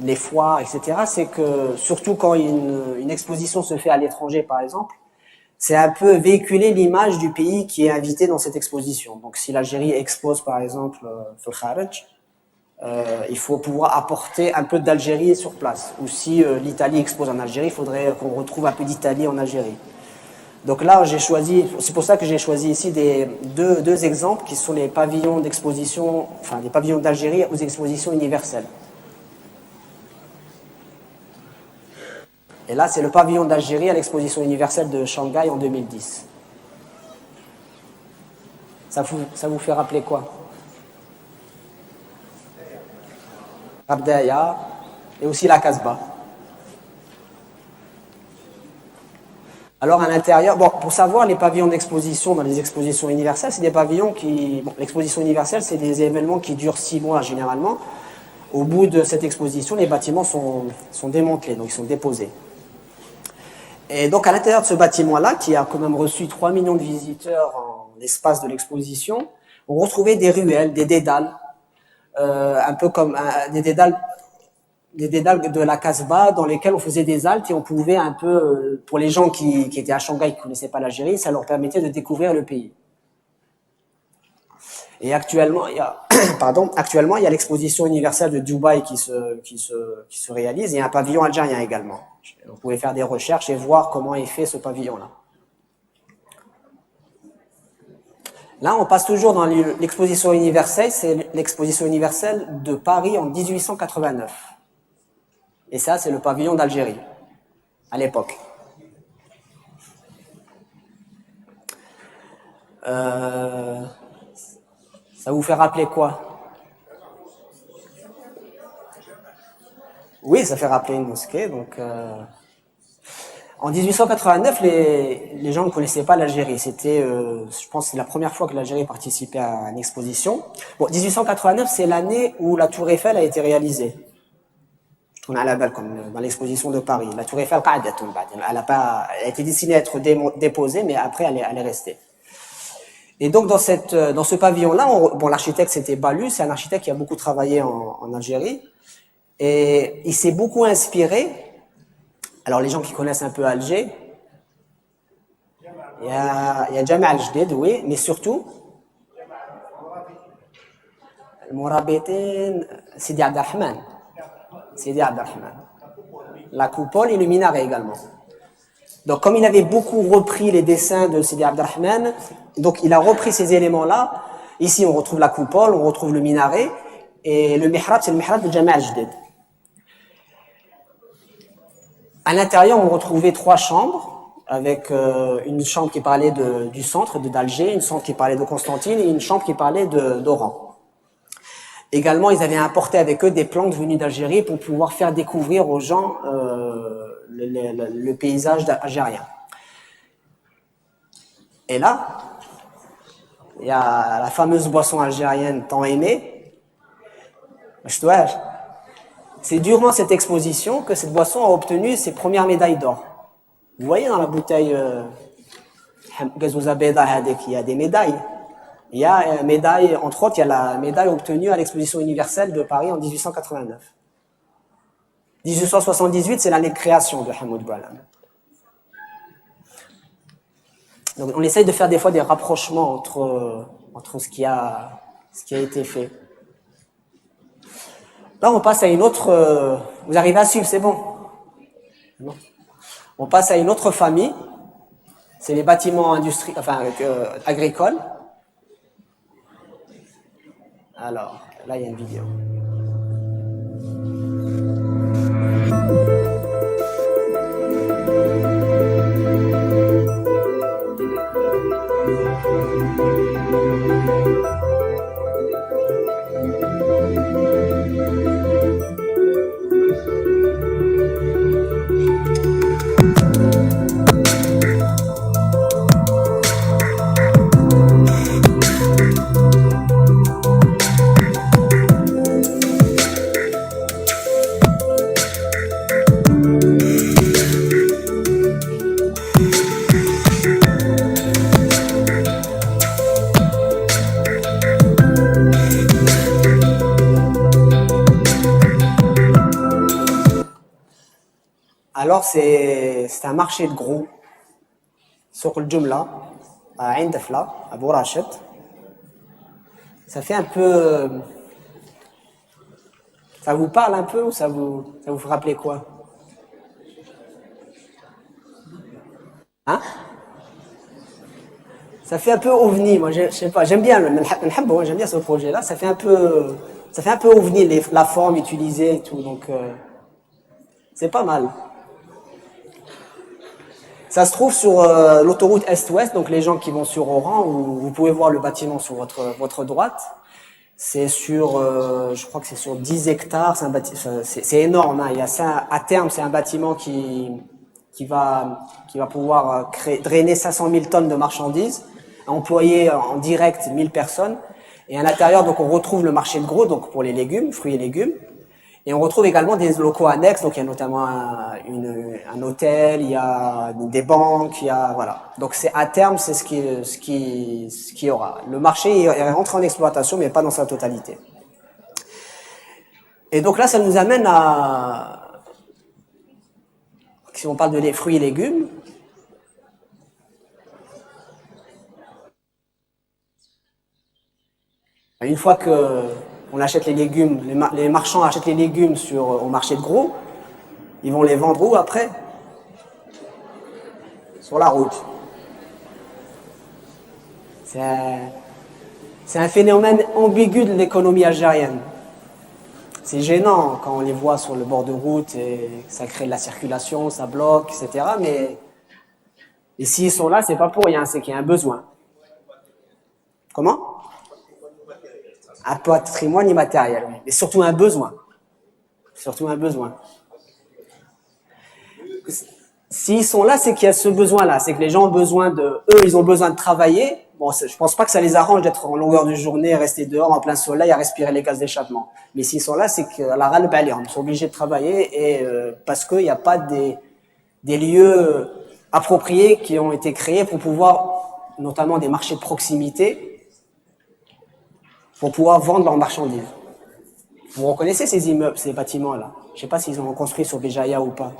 les foires, etc., c'est que, surtout quand une exposition se fait à l'étranger, par exemple, c'est un peu véhiculer l'image du pays qui est invité dans cette exposition. Donc, si l'Algérie expose, par exemple, Fil Kharj, il faut pouvoir apporter un peu d'Algérie sur place. Ou si l'Italie expose en Algérie, il faudrait qu'on retrouve un peu d'Italie en Algérie. Donc là, c'est pour ça que j'ai choisi ici deux exemples qui sont les pavillons d'exposition, enfin, les pavillons d'Algérie aux expositions universelles. Et là, c'est le pavillon d'Algérie à l'exposition universelle de Shanghai en 2010. Ça vous fait rappeler quoi? Rabdaya et aussi la Casbah. Alors à l'intérieur, bon, pour savoir, les pavillons d'exposition dans les expositions universelles, c'est des pavillons qui... Bon, l'exposition universelle, c'est des événements qui durent 6 mois généralement. Au bout de cette exposition, les bâtiments sont démantelés, donc ils sont déposés. Et donc à l'intérieur de ce bâtiment-là, qui a quand même reçu 3 millions de visiteurs en l'espace de l'exposition, on retrouvait des ruelles, des dédales, un peu comme des dédales de la Casbah dans lesquels on faisait des haltes et on pouvait un peu, pour les gens qui étaient à Shanghai, qui connaissaient pas l'Algérie, ça leur permettait de découvrir le pays. Et actuellement, il y a, actuellement, il y a l'exposition universelle de Dubaï qui se réalise. Il y a un pavillon algérien également. Vous pouvez faire des recherches et voir comment est fait ce pavillon-là. Là, on passe toujours dans l'exposition universelle. C'est l'exposition universelle de Paris en 1889. Et ça, c'est le pavillon d'Algérie, à l'époque. Ça vous fait rappeler quoi? Oui, ça fait rappeler une mosquée. Donc, en 1889, les gens ne connaissaient pas l'Algérie. C'était, je pense, c'est la première fois que l'Algérie participait à une exposition. Bon, 1889, c'est l'année où la Tour Eiffel a été réalisée. On a la balle comme dans l'exposition de Paris. La Tour Eiffel, elle a été destinée à être déposée, mais après, elle est restée. Et donc, dans ce pavillon-là, bon, l'architecte, c'était Balu, c'est un architecte qui a beaucoup travaillé en Algérie. Et il s'est beaucoup inspiré. Alors, les gens qui connaissent un peu Alger, il y a Jama' al-Jdid, oui, mais surtout, Mourabitin, Sidi Abdelrahman. Sidi Abdelrahman. La coupole et le minaret également. Donc, comme il avait beaucoup repris les dessins de Sidi Abdelrahman, donc il a repris ces éléments-là. Ici, on retrouve la coupole, on retrouve le minaret, et le mihrab, c'est le mihrab de Jama' al-Jdid. À l'intérieur, on retrouvait 3 chambres, avec une chambre qui parlait du centre d'Alger, une chambre qui parlait de Constantine et une chambre qui parlait d'Oran. Également, ils avaient apporté avec eux des plantes venues d'Algérie pour pouvoir faire découvrir aux gens le paysage algérien. Et là, il y a la fameuse boisson algérienne tant aimée. C'est durant cette exposition que cette boisson a obtenu ses premières médailles d'or. Vous voyez dans la bouteille Gazouza Beda, il y a des médailles. Il y a une médaille, entre autres, il y a la médaille obtenue à l'exposition universelle de Paris en 1889. 1878, c'est l'année de création de Hamoud Boualem. Donc, on essaye de faire des fois des rapprochements entre ce qui a été fait. Là, on passe à une autre... vous arrivez à suivre, c'est bon? Non. On passe à une autre famille. C'est les bâtiments agricoles. Alors, là, il y a une vidéo. Alors, c'est un marché de gros sur le Jumla, à Ain Dafla, à Bourachet. Ça fait un peu... Ça vous parle un peu ou ça vous fait rappeler quoi? Hein? Ça fait un peu ovni, moi je sais pas, j'aime bien ce projet-là, ça fait un peu ovni la forme utilisée et tout, donc c'est pas mal. Ça se trouve sur l'autoroute Est-Ouest, donc les gens qui vont sur Oran, où vous pouvez voir le bâtiment sur votre droite. C'est sur, je crois que c'est sur 10 hectares, c'est énorme, hein. Il y a ça, à terme, c'est un bâtiment qui qui va pouvoir drainer 500 000 tonnes de marchandises, employer en direct 1000 personnes. Et à l'intérieur, donc, on retrouve le marché de gros, donc pour les légumes, fruits et légumes. Et on retrouve également des locaux annexes, donc il y a notamment un hôtel, il y a des banques, voilà. Donc c'est à terme, c'est ce qui y aura. Le marché est rentré en exploitation, mais pas dans sa totalité. Et donc là, ça nous amène si on parle de les fruits et légumes, une fois que on achète les légumes, les marchands achètent les légumes au marché de gros, ils vont les vendre où après? Sur la route. C'est un phénomène ambigu de l'économie algérienne. C'est gênant quand on les voit sur le bord de route et ça crée de la circulation, ça bloque, etc. Mais s'ils sont là, c'est pas pour rien, c'est qu'il y a un besoin. Comment? Un patrimoine immatériel, oui. Mais surtout un besoin. Surtout un besoin. S'ils sont là, c'est qu'il y a ce besoin-là. C'est que les gens ont besoin ils ont besoin de travailler. Bon, je pense pas que ça les arrange d'être en longueur de journée, rester dehors en plein soleil à respirer les gaz d'échappement. Mais s'ils sont là, c'est qu'à la râle, ils sont obligés de travailler et parce qu'il n'y a pas des lieux appropriés qui ont été créés pour pouvoir, notamment des marchés de proximité, pour pouvoir vendre leurs marchandises. Vous reconnaissez ces immeubles, ces bâtiments-là? Je ne sais pas s'ils ont construit sur Béjaïa ou pas.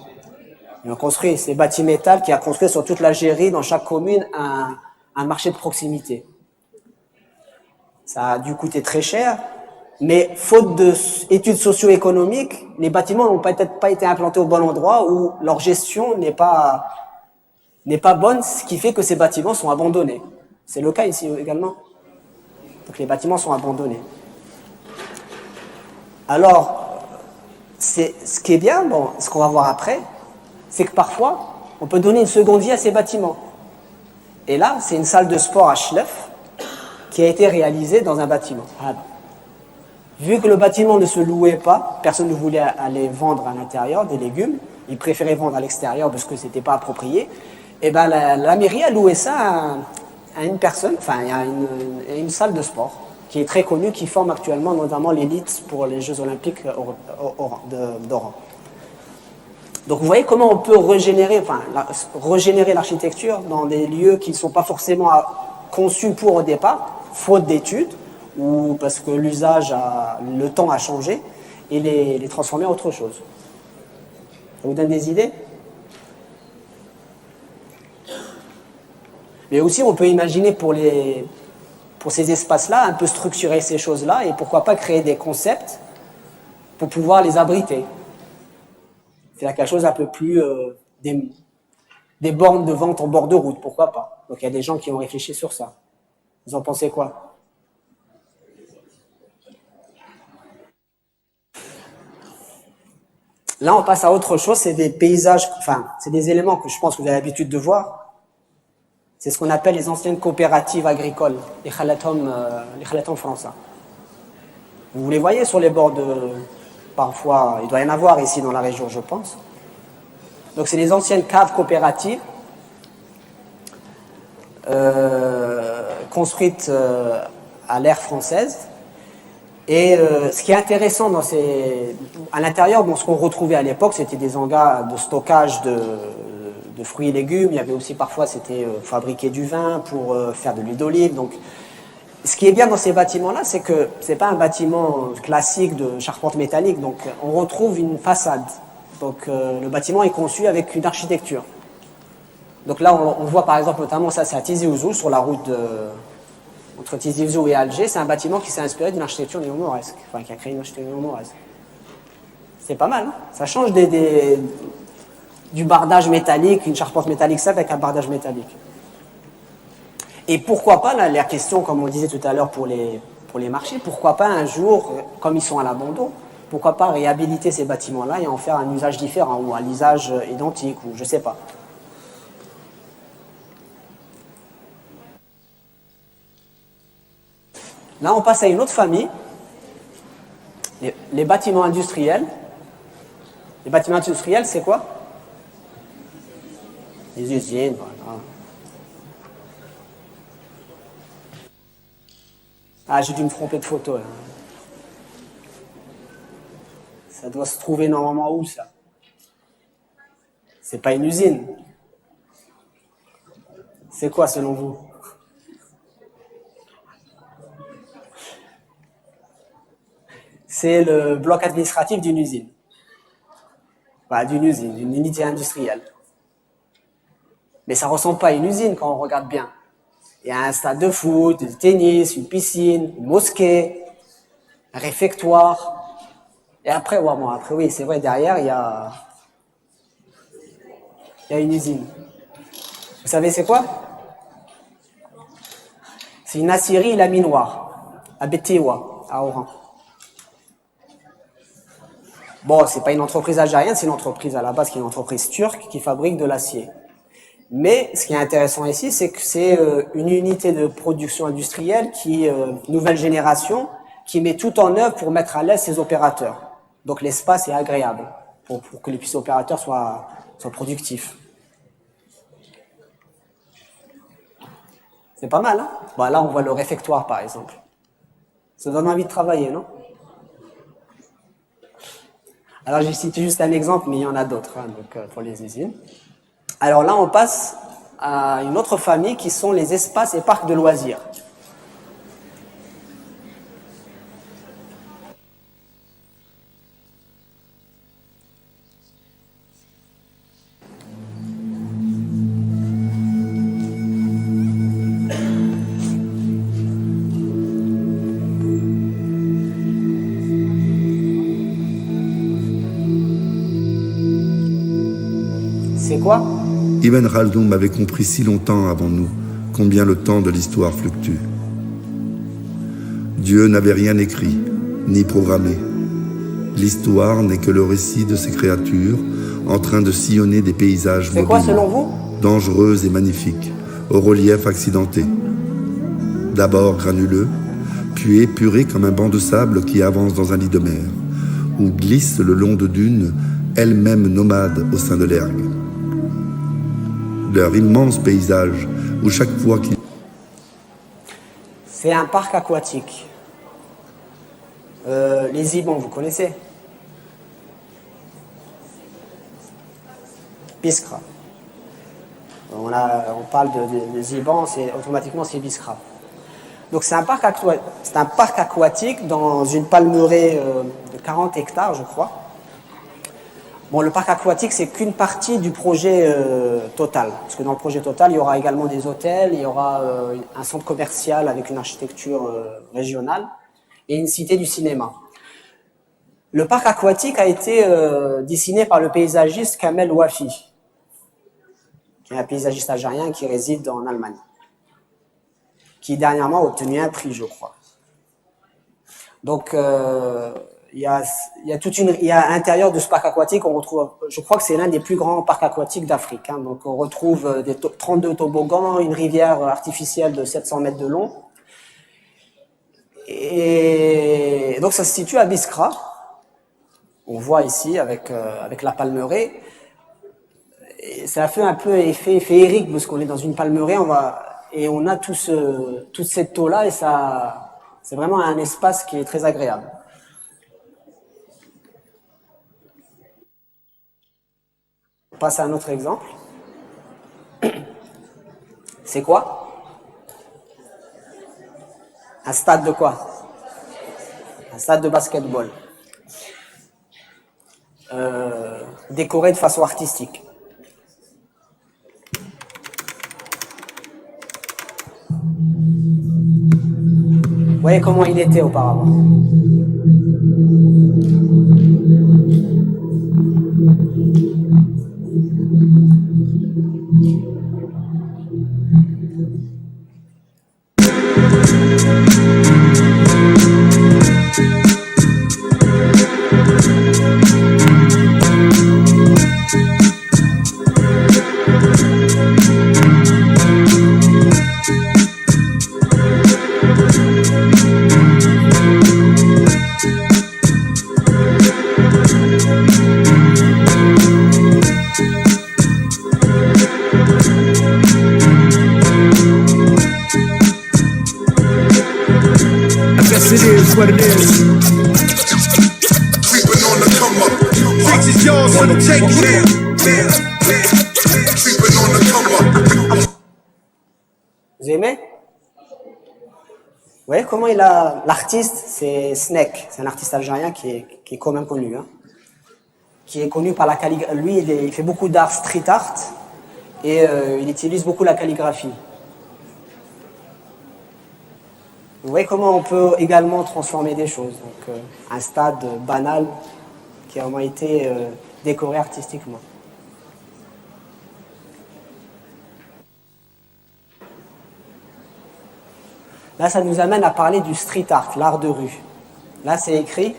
Ils ont construit ces bâtiments métal qui a construit sur toute l'Algérie, dans chaque commune, un marché de proximité. Ça a dû coûter très cher, mais faute d'études socio-économiques, les bâtiments n'ont peut-être pas été implantés au bon endroit ou leur gestion n'est pas bonne, ce qui fait que ces bâtiments sont abandonnés. C'est le cas ici également. Donc les bâtiments sont abandonnés. Alors, ce qui est bien, ce qu'on va voir après, c'est que parfois, on peut donner une seconde vie à ces bâtiments. Et là, c'est une salle de sport à Chlef qui a été réalisée dans un bâtiment. Vu que le bâtiment ne se louait pas, personne ne voulait aller vendre à l'intérieur des légumes, ils préféraient vendre à l'extérieur parce que c'était pas approprié, et ben la mairie a loué ça à une personne, enfin il y a une salle de sport qui est très connue, qui forme actuellement notamment l'élite pour les Jeux Olympiques d'Oran. Donc vous voyez comment on peut régénérer l'architecture dans des lieux qui ne sont pas forcément conçus pour au départ, faute d'études, ou parce que le temps a changé, et les transformer en autre chose. Ça vous donne des idées? Mais aussi on peut imaginer pour ces espaces-là, un peu structurer ces choses-là, et pourquoi pas créer des concepts pour pouvoir les abriter. C'est quelque chose un peu plus des bornes de vente en bord de route, pourquoi pas. Donc il y a des gens qui ont réfléchi sur ça. Vous en pensez quoi? Là, on passe à autre chose, c'est des paysages, c'est des éléments que je pense que vous avez l'habitude de voir. C'est ce qu'on appelle les anciennes coopératives agricoles, les khalatom français. Vous les voyez sur les bords parfois, il doit y en avoir ici dans la région, je pense. Donc c'est les anciennes caves coopératives construites à l'ère française. Et ce qui est intéressant à l'intérieur, ce qu'on retrouvait à l'époque, c'était des hangars de stockage de fruits et légumes. Il y avait aussi parfois, c'était fabriquer du vin pour faire de l'huile d'olive. Donc, ce qui est bien dans ces bâtiments-là, c'est que c'est pas un bâtiment classique de charpente métallique. Donc, on retrouve une façade. Donc, le bâtiment est conçu avec une architecture. Donc là, on voit par exemple, notamment ça, c'est à Tizi Ouzou, sur la route entre Tizi Ouzou et Alger. C'est un bâtiment qui s'est inspiré d'une architecture néo-mauresque, qui a créé une architecture néo-mauresque. C'est pas mal, hein? Ça change du bardage métallique, une charpente métallique simple avec un bardage métallique. Et pourquoi pas, là, la question, comme on disait tout à l'heure pour les marchés, pourquoi pas un jour, comme ils sont à l'abandon, pourquoi pas réhabiliter ces bâtiments-là et en faire un usage différent ou un usage identique, ou je sais pas. Là, on passe à une autre famille, les bâtiments industriels. Les bâtiments industriels, c'est quoi? Les usines, voilà. Ah, j'ai dû me tromper de photo, là. Ça doit se trouver normalement où, ça? C'est pas une usine. C'est quoi, selon vous? C'est le bloc administratif d'une usine. Bah, d'une usine, d'une unité industrielle. Mais ça ressemble pas à une usine quand on regarde bien. Il y a un stade de foot, de tennis, une piscine, une mosquée, un réfectoire. Et après, ouais, bon, après oui, c'est vrai, derrière, il y a une usine. Vous savez c'est quoi? C'est une aciérie laminoire, à Bétéoua, à Oran. Bon, c'est pas une entreprise algérienne, c'est une entreprise à la base qui est une entreprise turque qui fabrique de l'acier. Mais ce qui est intéressant ici, c'est que c'est une unité de production industrielle qui nouvelle génération, qui met tout en œuvre pour mettre à l'aise ses opérateurs. Donc l'espace est agréable pour que les opérateurs soient productifs. C'est pas mal, hein? Bon, là, on voit le réfectoire, par exemple. Ça donne envie de travailler, non? Alors, j'ai cité juste un exemple, mais il y en a d'autres, hein, donc, pour les usines. Alors là, on passe à une autre famille qui sont les espaces et parcs de loisirs. C'est quoi? Ibn Khaldoun avait compris si longtemps avant nous combien le temps de l'histoire fluctue. Dieu n'avait rien écrit, ni programmé. L'histoire n'est que le récit de ces créatures en train de sillonner des paysages C'est quoi selon vous? dangereux et magnifiques, au relief accidenté. D'abord granuleux, puis épuré comme un banc de sable qui avance dans un lit de mer, ou glisse le long de dunes, elles-mêmes nomades au sein de l'ergue. Leur immense paysage, où chaque fois qu'ils... C'est un parc aquatique. Les Ibans, vous connaissez? Biskra. On parle de Ibans, automatiquement c'est Biskra. Donc c'est un parc aquatique dans une palmeraie de 40 hectares, je crois. Bon, le parc aquatique, c'est qu'une partie du projet total. Parce que dans le projet total, il y aura également des hôtels, il y aura un centre commercial avec une architecture régionale et une cité du cinéma. Le parc aquatique a été dessiné par le paysagiste Kamel Wafi, qui est un paysagiste algérien qui réside en Allemagne, qui dernièrement a obtenu un prix, je crois. Donc, il y a à l'intérieur de ce parc aquatique, on retrouve, je crois que c'est l'un des plus grands parcs aquatiques d'Afrique, hein. Donc, on retrouve 32 toboggans, une rivière artificielle de 700 mètres de long. Et donc, ça se situe à Biskra. On voit ici avec la palmeraie. Et ça fait un peu effet féerique parce qu'on est dans une palmeraie, et on a toute cette eau-là, et ça, c'est vraiment un espace qui est très agréable. On passe à un autre exemple. C'est quoi? Un stade de quoi? Un stade de basketball. Décoré de façon artistique. Vous voyez comment il était auparavant. is what it is. Creeping on the come up. Six is yours for the taking now. Creeping on the come up. Vous aimez? Vous voyez comment il a... L'artiste, c'est Snek. C'est un artiste algérien qui est quand même connu. Hein, qui est connu par la calligraphie. Lui, il fait beaucoup d'art, street art. Et il utilise beaucoup la calligraphie. Vous voyez comment on peut également transformer des choses. Donc, un stade banal qui a vraiment été décoré artistiquement. Là, ça nous amène à parler du street art, l'art de rue. Là, c'est écrit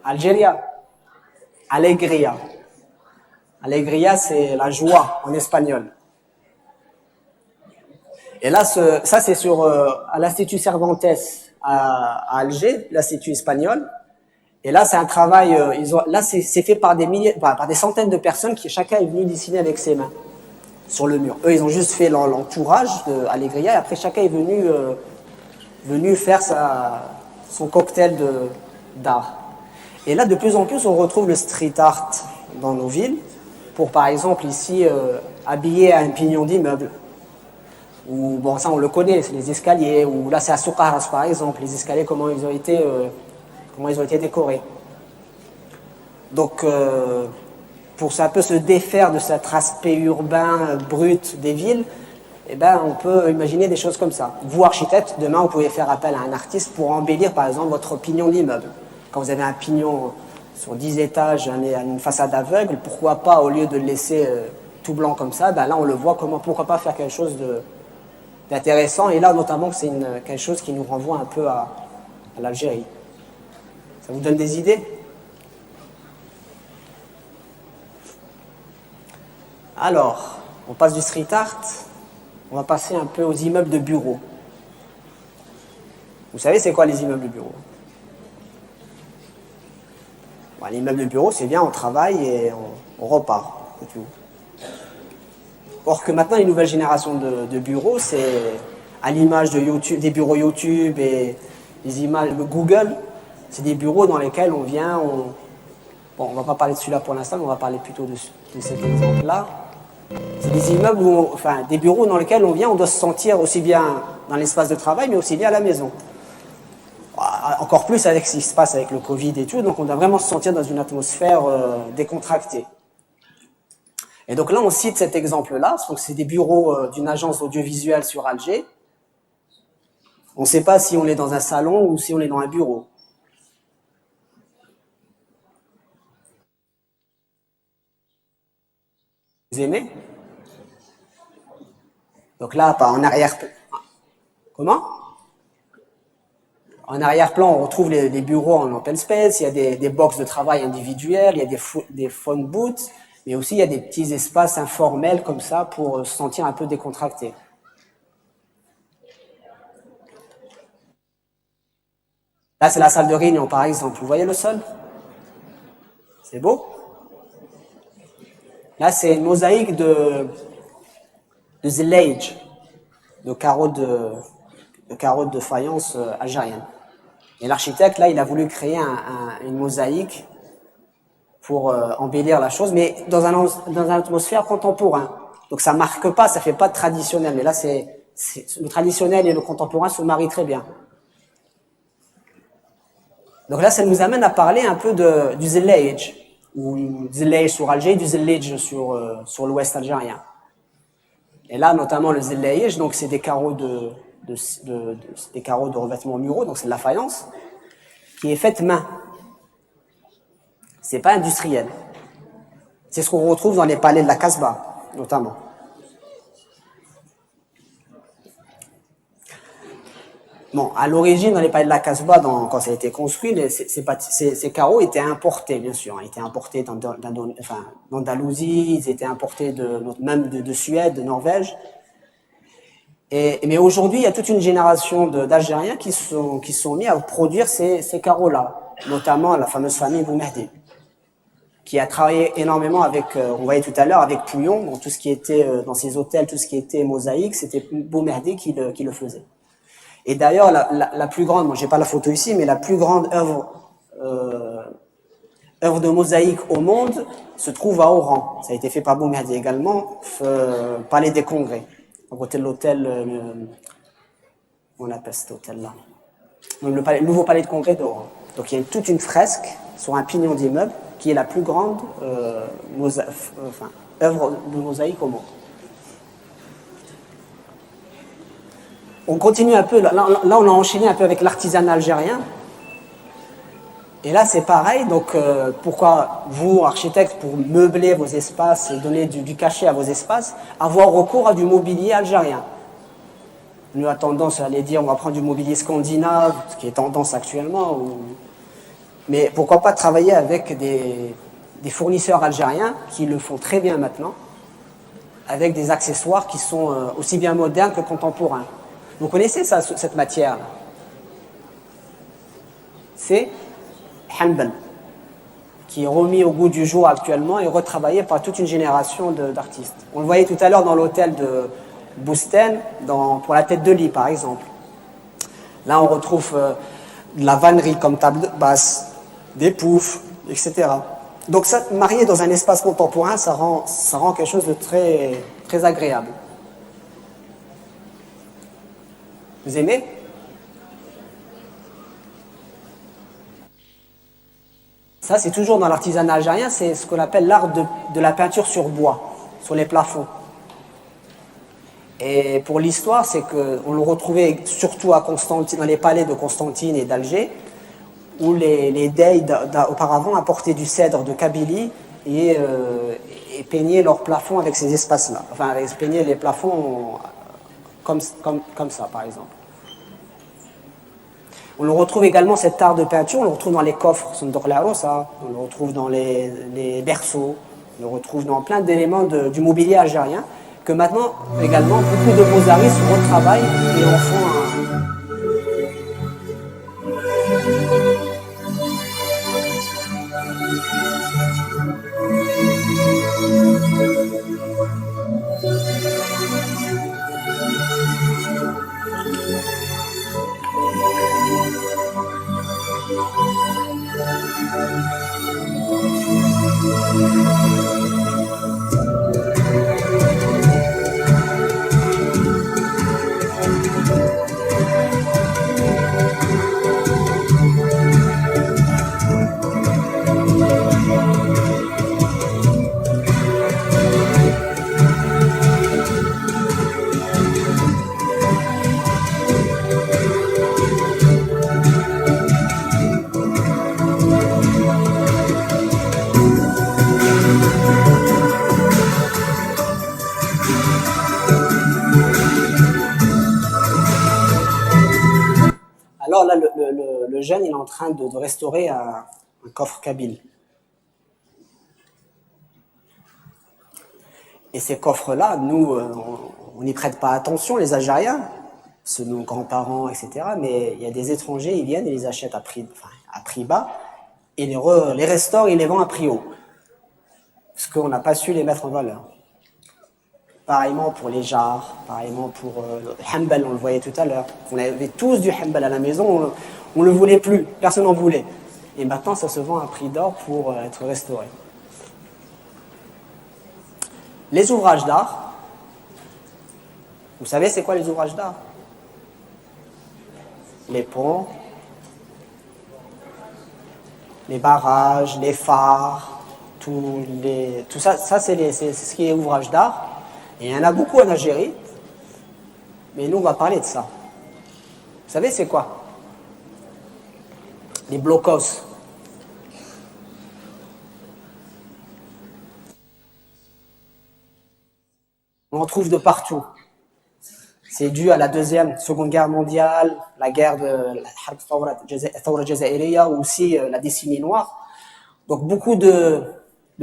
Algéria, Alegría. Alegría, c'est la joie en espagnol. Et là, ça, c'est sur à l'Institut Cervantes à Alger, l'Institut espagnol. Et là, c'est un travail. Là, c'est fait par des milliers, par des centaines de personnes qui chacun est venu dessiner avec ses mains sur le mur. Eux, ils ont juste fait l'entourage de Alegría et après chacun est venu faire son cocktail d'art. Et là, de plus en plus, on retrouve le street art dans nos villes pour, par exemple, ici, habiller un pignon d'immeuble. Ou, bon, ça, on le connaît, c'est les escaliers. Ou là, c'est à Soukaras, par exemple, les escaliers, comment ils ont été décorés. Donc, pour un peu se défaire de cet aspect urbain, brut des villes, eh ben, on peut imaginer des choses comme ça. Vous, architecte, demain, vous pouvez faire appel à un artiste pour embellir, par exemple, votre pignon d'immeuble. Quand vous avez un pignon sur 10 étages, une façade aveugle, pourquoi pas, au lieu de le laisser tout blanc comme ça, ben là, on le voit, pourquoi pas faire quelque chose d'intéressant. Et là, notamment, c'est quelque chose qui nous renvoie un peu à l'Algérie. Ça vous donne des idées? Alors, on passe du street art, on va passer un peu aux immeubles de bureaux. Vous savez, c'est quoi les immeubles de bureaux? Bon, l'immeuble de bureau, c'est bien, on travaille et on repart, c'est tout. Or que maintenant, les nouvelles générations de bureaux, c'est à l'image de YouTube, des bureaux YouTube et des images de Google, c'est des bureaux dans lesquels on vient, bon, on va pas parler de celui-là pour l'instant, mais on va parler plutôt de cet exemple-là. C'est des immeubles, enfin, des bureaux dans lesquels on vient, on doit se sentir aussi bien dans l'espace de travail, mais aussi bien à la maison. Encore plus avec ce qui se passe avec le Covid et tout, donc on doit vraiment se sentir dans une atmosphère décontractée. Et donc là, on cite cet exemple-là, donc c'est des bureaux d'une agence audiovisuelle sur Alger. On ne sait pas si on est dans un salon ou si on est dans un bureau. Vous aimez? Donc là, en arrière-plan. Comment? En arrière-plan, on retrouve les bureaux en open space, il y a des box de travail individuels, il y a des phone booths, mais aussi il y a des petits espaces informels comme ça pour se sentir un peu décontracté. Là, c'est la salle de réunion, par exemple. Vous voyez le sol? C'est beau? Là, c'est une mosaïque de zellage, de carreaux de faïence algérienne. Et l'architecte, là, il a voulu créer une mosaïque pour embellir la chose, mais dans une atmosphère contemporain. Donc ça marque pas, ça fait pas de traditionnel. Mais là, le traditionnel et le contemporain se marient très bien. Donc là, ça nous amène à parler un peu du zellage, ou du zellage sur Alger, du zellage sur l'ouest algérien. Et là, notamment le zellage, donc c'est des carreaux des carreaux de revêtement muraux, donc c'est de la faïence, qui est faite main. C'est pas industriel. C'est ce qu'on retrouve dans les palais de la Casbah, notamment. Bon, à l'origine, dans les palais de la Casbah, quand ça a été construit, ces carreaux étaient importés, bien sûr. Ils étaient importés d'Andalousie, ils étaient importés même de Suède, de Norvège. Mais aujourd'hui, il y a toute une génération d'Algériens qui sont mis à produire ces carreaux-là, notamment la fameuse famille Boumehdi, qui a travaillé énormément avec, on voyait tout à l'heure, avec Pouillon, dans tout ce qui était, dans ses hôtels, tout ce qui était mosaïque, c'était Boumerdi qui le faisait. Et d'ailleurs, la plus grande, moi j'ai pas la photo ici, mais la plus grande œuvre de mosaïque au monde se trouve à Oran. Ça a été fait par Boumerdi également, Palais des Congrès, à côté de l'hôtel, on appelle cet hôtel-là. Donc le nouveau palais de congrès d'Oran. Donc il y a toute une fresque sur un pignon d'immeuble qui est la plus grande œuvre de mosaïque au monde. On continue un peu, là on a enchaîné un peu avec l'artisanat algérien. Et là c'est pareil, donc pourquoi vous, architectes, pour meubler vos espaces et donner du cachet à vos espaces, avoir recours à du mobilier algérien. Nous a tendance à aller dire on va prendre du mobilier scandinave, ce qui est tendance actuellement. Mais pourquoi pas travailler avec des fournisseurs algériens qui le font très bien maintenant, avec des accessoires qui sont aussi bien modernes que contemporains. Vous connaissez ça, cette matière-là? C'est Hanbal, qui est remis au goût du jour actuellement et retravaillé par toute une génération d'artistes. On le voyait tout à l'heure dans l'hôtel de Bousten, pour la tête de lit par exemple. Là on retrouve de la vannerie comme table basse, des poufs, etc. Donc ça, marié dans un espace contemporain, ça rend quelque chose de très, très agréable. Vous aimez? Ça c'est toujours dans l'artisanat algérien, c'est ce qu'on appelle l'art de la peinture sur bois, sur les plafonds. Et pour l'histoire, c'est qu'on le retrouvait surtout à Constantine, dans les palais de Constantine et d'Alger, où les Dey auparavant apportaient du cèdre de Kabylie et peignaient leurs plafonds avec ces espaces-là. Enfin, ils peignaient les plafonds comme ça, par exemple. On le retrouve également, cet art de peinture, on le retrouve dans les coffres, on le retrouve dans les berceaux, on le retrouve dans plein d'éléments du mobilier algérien, que maintenant, également, beaucoup de beaux-artistes retravaillent et en font Alors là, le jeune, il est en train de restaurer un coffre kabyle. Et ces coffres-là, nous, on n'y prête pas attention, les Algériens, nos grands-parents, etc. Mais il y a des étrangers, ils viennent et les achètent à prix bas, et les restaurent et les vendent à prix haut. Parce qu'on n'a pas su les mettre en valeur. Pareillement pour les jarres, pareillement pour le Hanbal, on le voyait tout à l'heure. On avait tous du Hanbal à la maison, on ne le voulait plus, personne n'en voulait. Et maintenant, ça se vend à prix d'or pour être restauré. Les ouvrages d'art, vous savez c'est quoi les ouvrages d'art? Les ponts, les barrages, les phares, tout ça c'est ce qui est ouvrage d'art. Et il y en a beaucoup en Algérie, mais nous on va parler de ça. Vous savez c'est quoi? Les blocos. On en trouve de partout. C'est dû à la Seconde Guerre mondiale, la guerre de la Thawra Jazairiya, ou aussi la décennie noire. Donc beaucoup de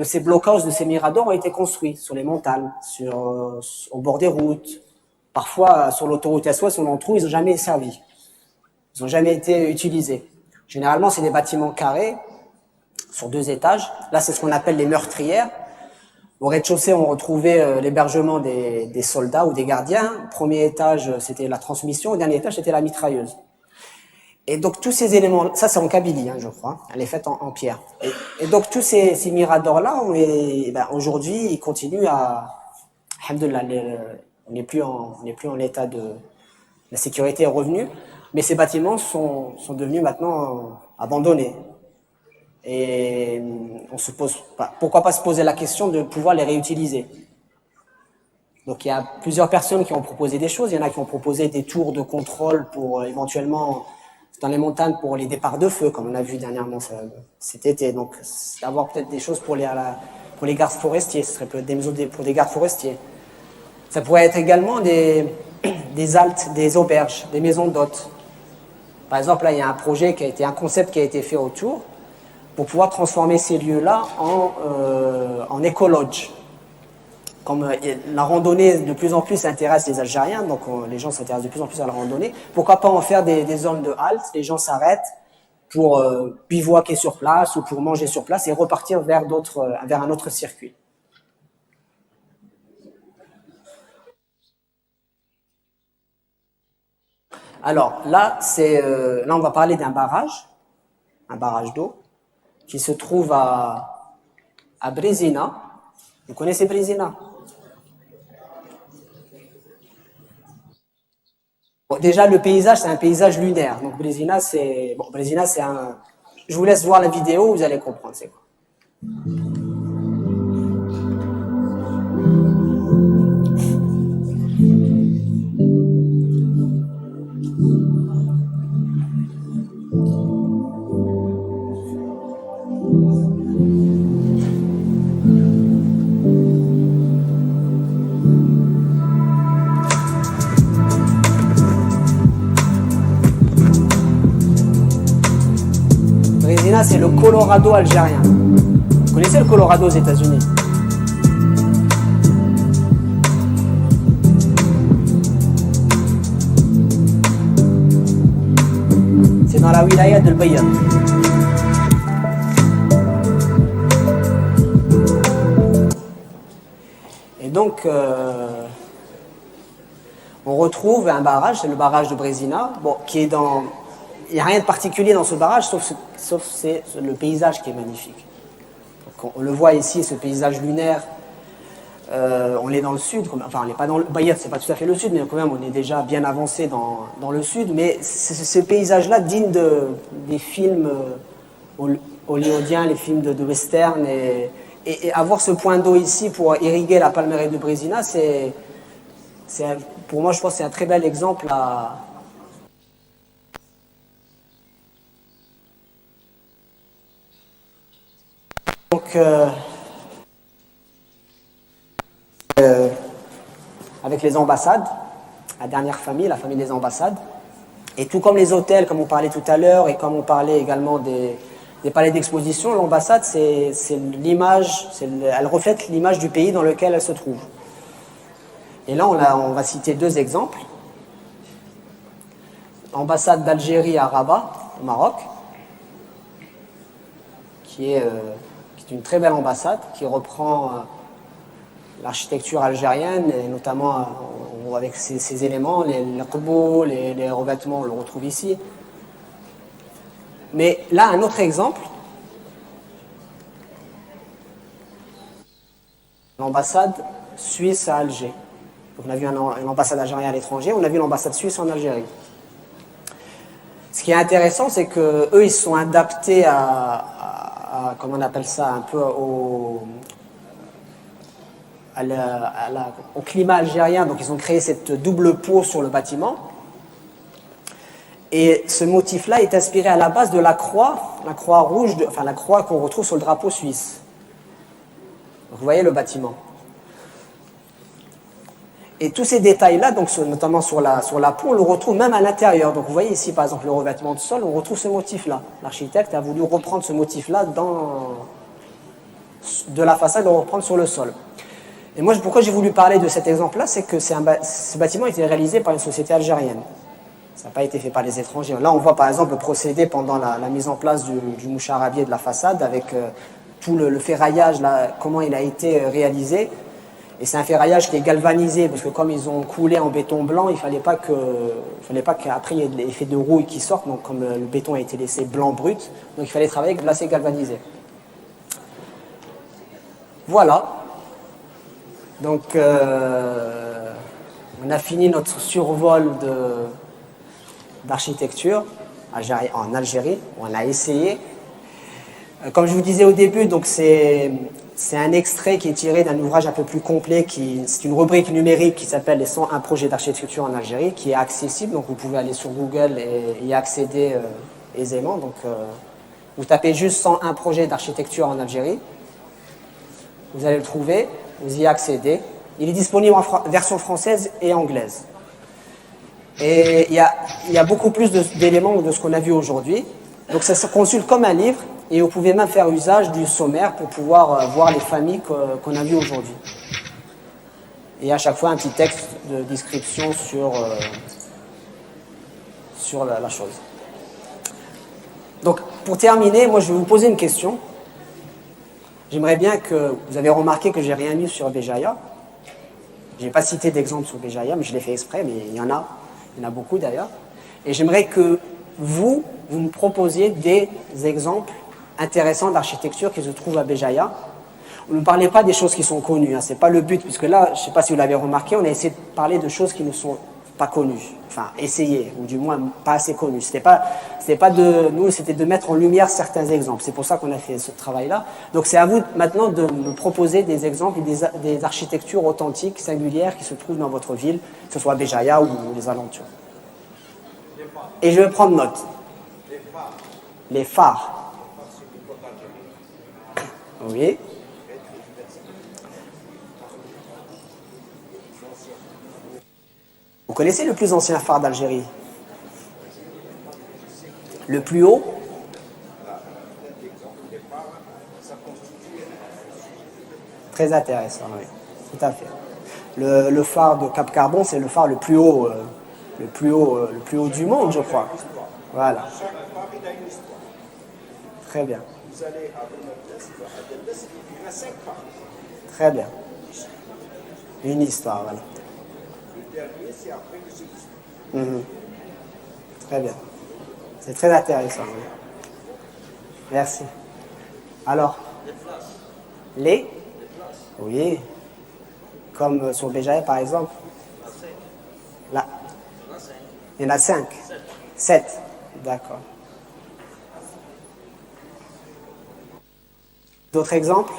ces blocos, de ces miradors ont été construits sur les montagnes, au bord des routes. Parfois, sur l'autoroute S-Ouest, on en trouve, ils n'ont jamais servi. Ils n'ont jamais été utilisés. Généralement, c'est des bâtiments carrés, sur 2 étages. Là, c'est ce qu'on appelle les meurtrières. Au rez-de-chaussée, on retrouvait l'hébergement des soldats ou des gardiens. Premier étage, c'était la transmission. Au dernier étage, c'était la mitrailleuse. Et donc, tous ces éléments, ça c'est en Kabylie, je crois. Elle est faite en pierre. Et donc, tous ces miradors-là, aujourd'hui, ils continuent à... Alhamdoulilah, on n'est plus en état de... La sécurité est revenue, mais ces bâtiments sont devenus maintenant abandonnés. Et on se pose, pourquoi pas se poser la question de pouvoir les réutiliser. Donc il y a plusieurs personnes qui ont proposé des choses. Il y en a qui ont proposé des tours de contrôle pour éventuellement dans les montagnes pour les départs de feu, comme on a vu dernièrement cet été. Donc avoir peut-être des choses pour les gardes forestiers. Ce serait peut-être des maisons pour des gardes forestiers. Ça pourrait être également des haltes, des auberges, des maisons d'hôtes. Par exemple, là il y a un concept qui a été fait autour pour pouvoir transformer ces lieux-là en écologe. Comme la randonnée de plus en plus intéresse les Algériens, donc les gens s'intéressent de plus en plus à la randonnée, pourquoi pas en faire des zones de halte, les gens s'arrêtent pour bivouaquer sur place ou pour manger sur place et repartir vers un autre circuit. Alors là, on va parler d'un barrage d'eau, qui se trouve à Brézina. Vous connaissez Brézina? Bon, déjà, le paysage, c'est un paysage lunaire. Donc Brézina, c'est un... Je vous laisse voir la vidéo, vous allez comprendre c'est quoi. C'est le Colorado algérien. Vous connaissez le Colorado aux États-Unis? C'est dans la wilaya de Bayern. Et donc, on retrouve un barrage, c'est le barrage de Brézina, qui est dans... Il n'y a rien de particulier dans ce barrage, sauf c'est le paysage qui est magnifique. Donc on le voit ici, ce paysage lunaire. On est dans le sud, enfin on n'est pas dans le Bayern, c'est pas tout à fait le sud, mais quand même on est déjà bien avancé dans le sud. Mais ce paysage-là digne des films hollywoodiens, les films de western, et avoir ce point d'eau ici pour irriguer la palmeraie de Brézina, pour moi je pense que c'est un très bel exemple à... Donc, avec les ambassades, la dernière famille, la famille des ambassades, et tout comme les hôtels, comme on parlait tout à l'heure, et comme on parlait également des palais d'exposition, l'ambassade, c'est l'image, elle reflète l'image du pays dans lequel elle se trouve. Et là, on va citer 2 exemples. L'ambassade d'Algérie à Rabat, au Maroc, qui est une très belle ambassade qui reprend l'architecture algérienne, et notamment avec ces éléments, les qubou, les revêtements, on le retrouve ici. Mais là, un autre exemple, l'ambassade suisse à Alger. Donc, on a vu une ambassade algérienne à l'étranger, on a vu l'ambassade suisse en Algérie. Ce qui est intéressant, c'est que eux, ils se sont adaptés comment on appelle ça, un peu au climat algérien. Donc ils ont créé cette double peau sur le bâtiment. Et ce motif-là est inspiré à la base de la croix rouge, la croix qu'on retrouve sur le drapeau suisse. Donc, vous voyez le bâtiment. Et tous ces détails-là, donc notamment sur la peau, on le retrouve même à l'intérieur. Donc vous voyez ici, par exemple, le revêtement de sol, on retrouve ce motif-là. L'architecte a voulu reprendre ce motif-là de la façade, le reprendre sur le sol. Et moi, pourquoi j'ai voulu parler de cet exemple-là, c'est que ce bâtiment a été réalisé par une société algérienne. Ça n'a pas été fait par les étrangers. Là, on voit par exemple le procédé pendant la mise en place du moucharabier de la façade avec tout le ferraillage, là, comment il a été réalisé. Et c'est un ferraillage qui est galvanisé parce que comme ils ont coulé en béton blanc, il fallait pas qu'après il y ait l'effet de rouille qui sorte. Donc comme le béton a été laissé blanc brut, donc il fallait travailler avec de l'acier galvanisé. Voilà. Donc on a fini notre survol d'architecture en Algérie. On a essayé. Comme je vous disais au début, donc c'est un extrait qui est tiré d'un ouvrage un peu plus complet, c'est une rubrique numérique qui s'appelle les 101 projets d'architecture en Algérie, qui est accessible, donc vous pouvez aller sur Google et y accéder aisément. Donc vous tapez juste 101 projets d'architecture en Algérie, vous allez le trouver, vous y accédez. Il est disponible en version française et anglaise. Et il y a beaucoup plus d'éléments de ce qu'on a vu aujourd'hui. Donc ça se consulte comme un livre. Et vous pouvez même faire usage du sommaire pour pouvoir voir les familles qu'on a vues aujourd'hui. Et à chaque fois, un petit texte de description sur la chose. Donc, pour terminer, moi, je vais vous poser une question. J'aimerais bien que... Vous avez remarqué que j'ai rien mis sur Béjaïa. Je n'ai pas cité d'exemple sur Béjaïa, mais je l'ai fait exprès, mais il y en a beaucoup d'ailleurs. Et j'aimerais que vous me proposiez des exemples intéressant d'architecture qui se trouve à Béjaïa. Ne parlez pas des choses qui sont connues, hein, c'est pas le but, puisque là, je ne sais pas si vous l'avez remarqué, on a essayé de parler de choses qui ne sont pas connues, enfin essayé, ou du moins pas assez connues. C'était de mettre en lumière certains exemples. C'est pour ça qu'on a fait ce travail-là. Donc c'est à vous maintenant de me proposer des exemples, des architectures authentiques, singulières, qui se trouvent dans votre ville, que ce soit à Béjaïa ou les alentours. Et je vais prendre note. Les phares. Oui. Vous connaissez le plus ancien phare d'Algérie? Le plus haut? Très intéressant, oui. Tout à fait. Le phare de Cap Carbon, c'est le phare le plus haut du monde, je crois. Voilà. Très bien. Très bien. Une histoire, voilà. Très bien. C'est très intéressant. Oui. Merci. Alors, les? Oui. Comme sur Béjaïa, par exemple. Là. Il y en a 5. 7. D'accord. D'autres exemples?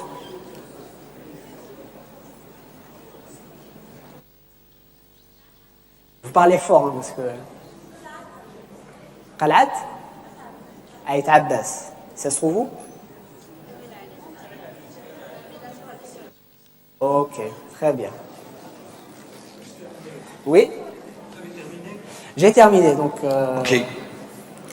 Vous parlez fort, hein, parce que... Qalat Aït Abbas. Ça se trouve où? Ok, très bien. Oui? J'ai terminé, donc... Ok.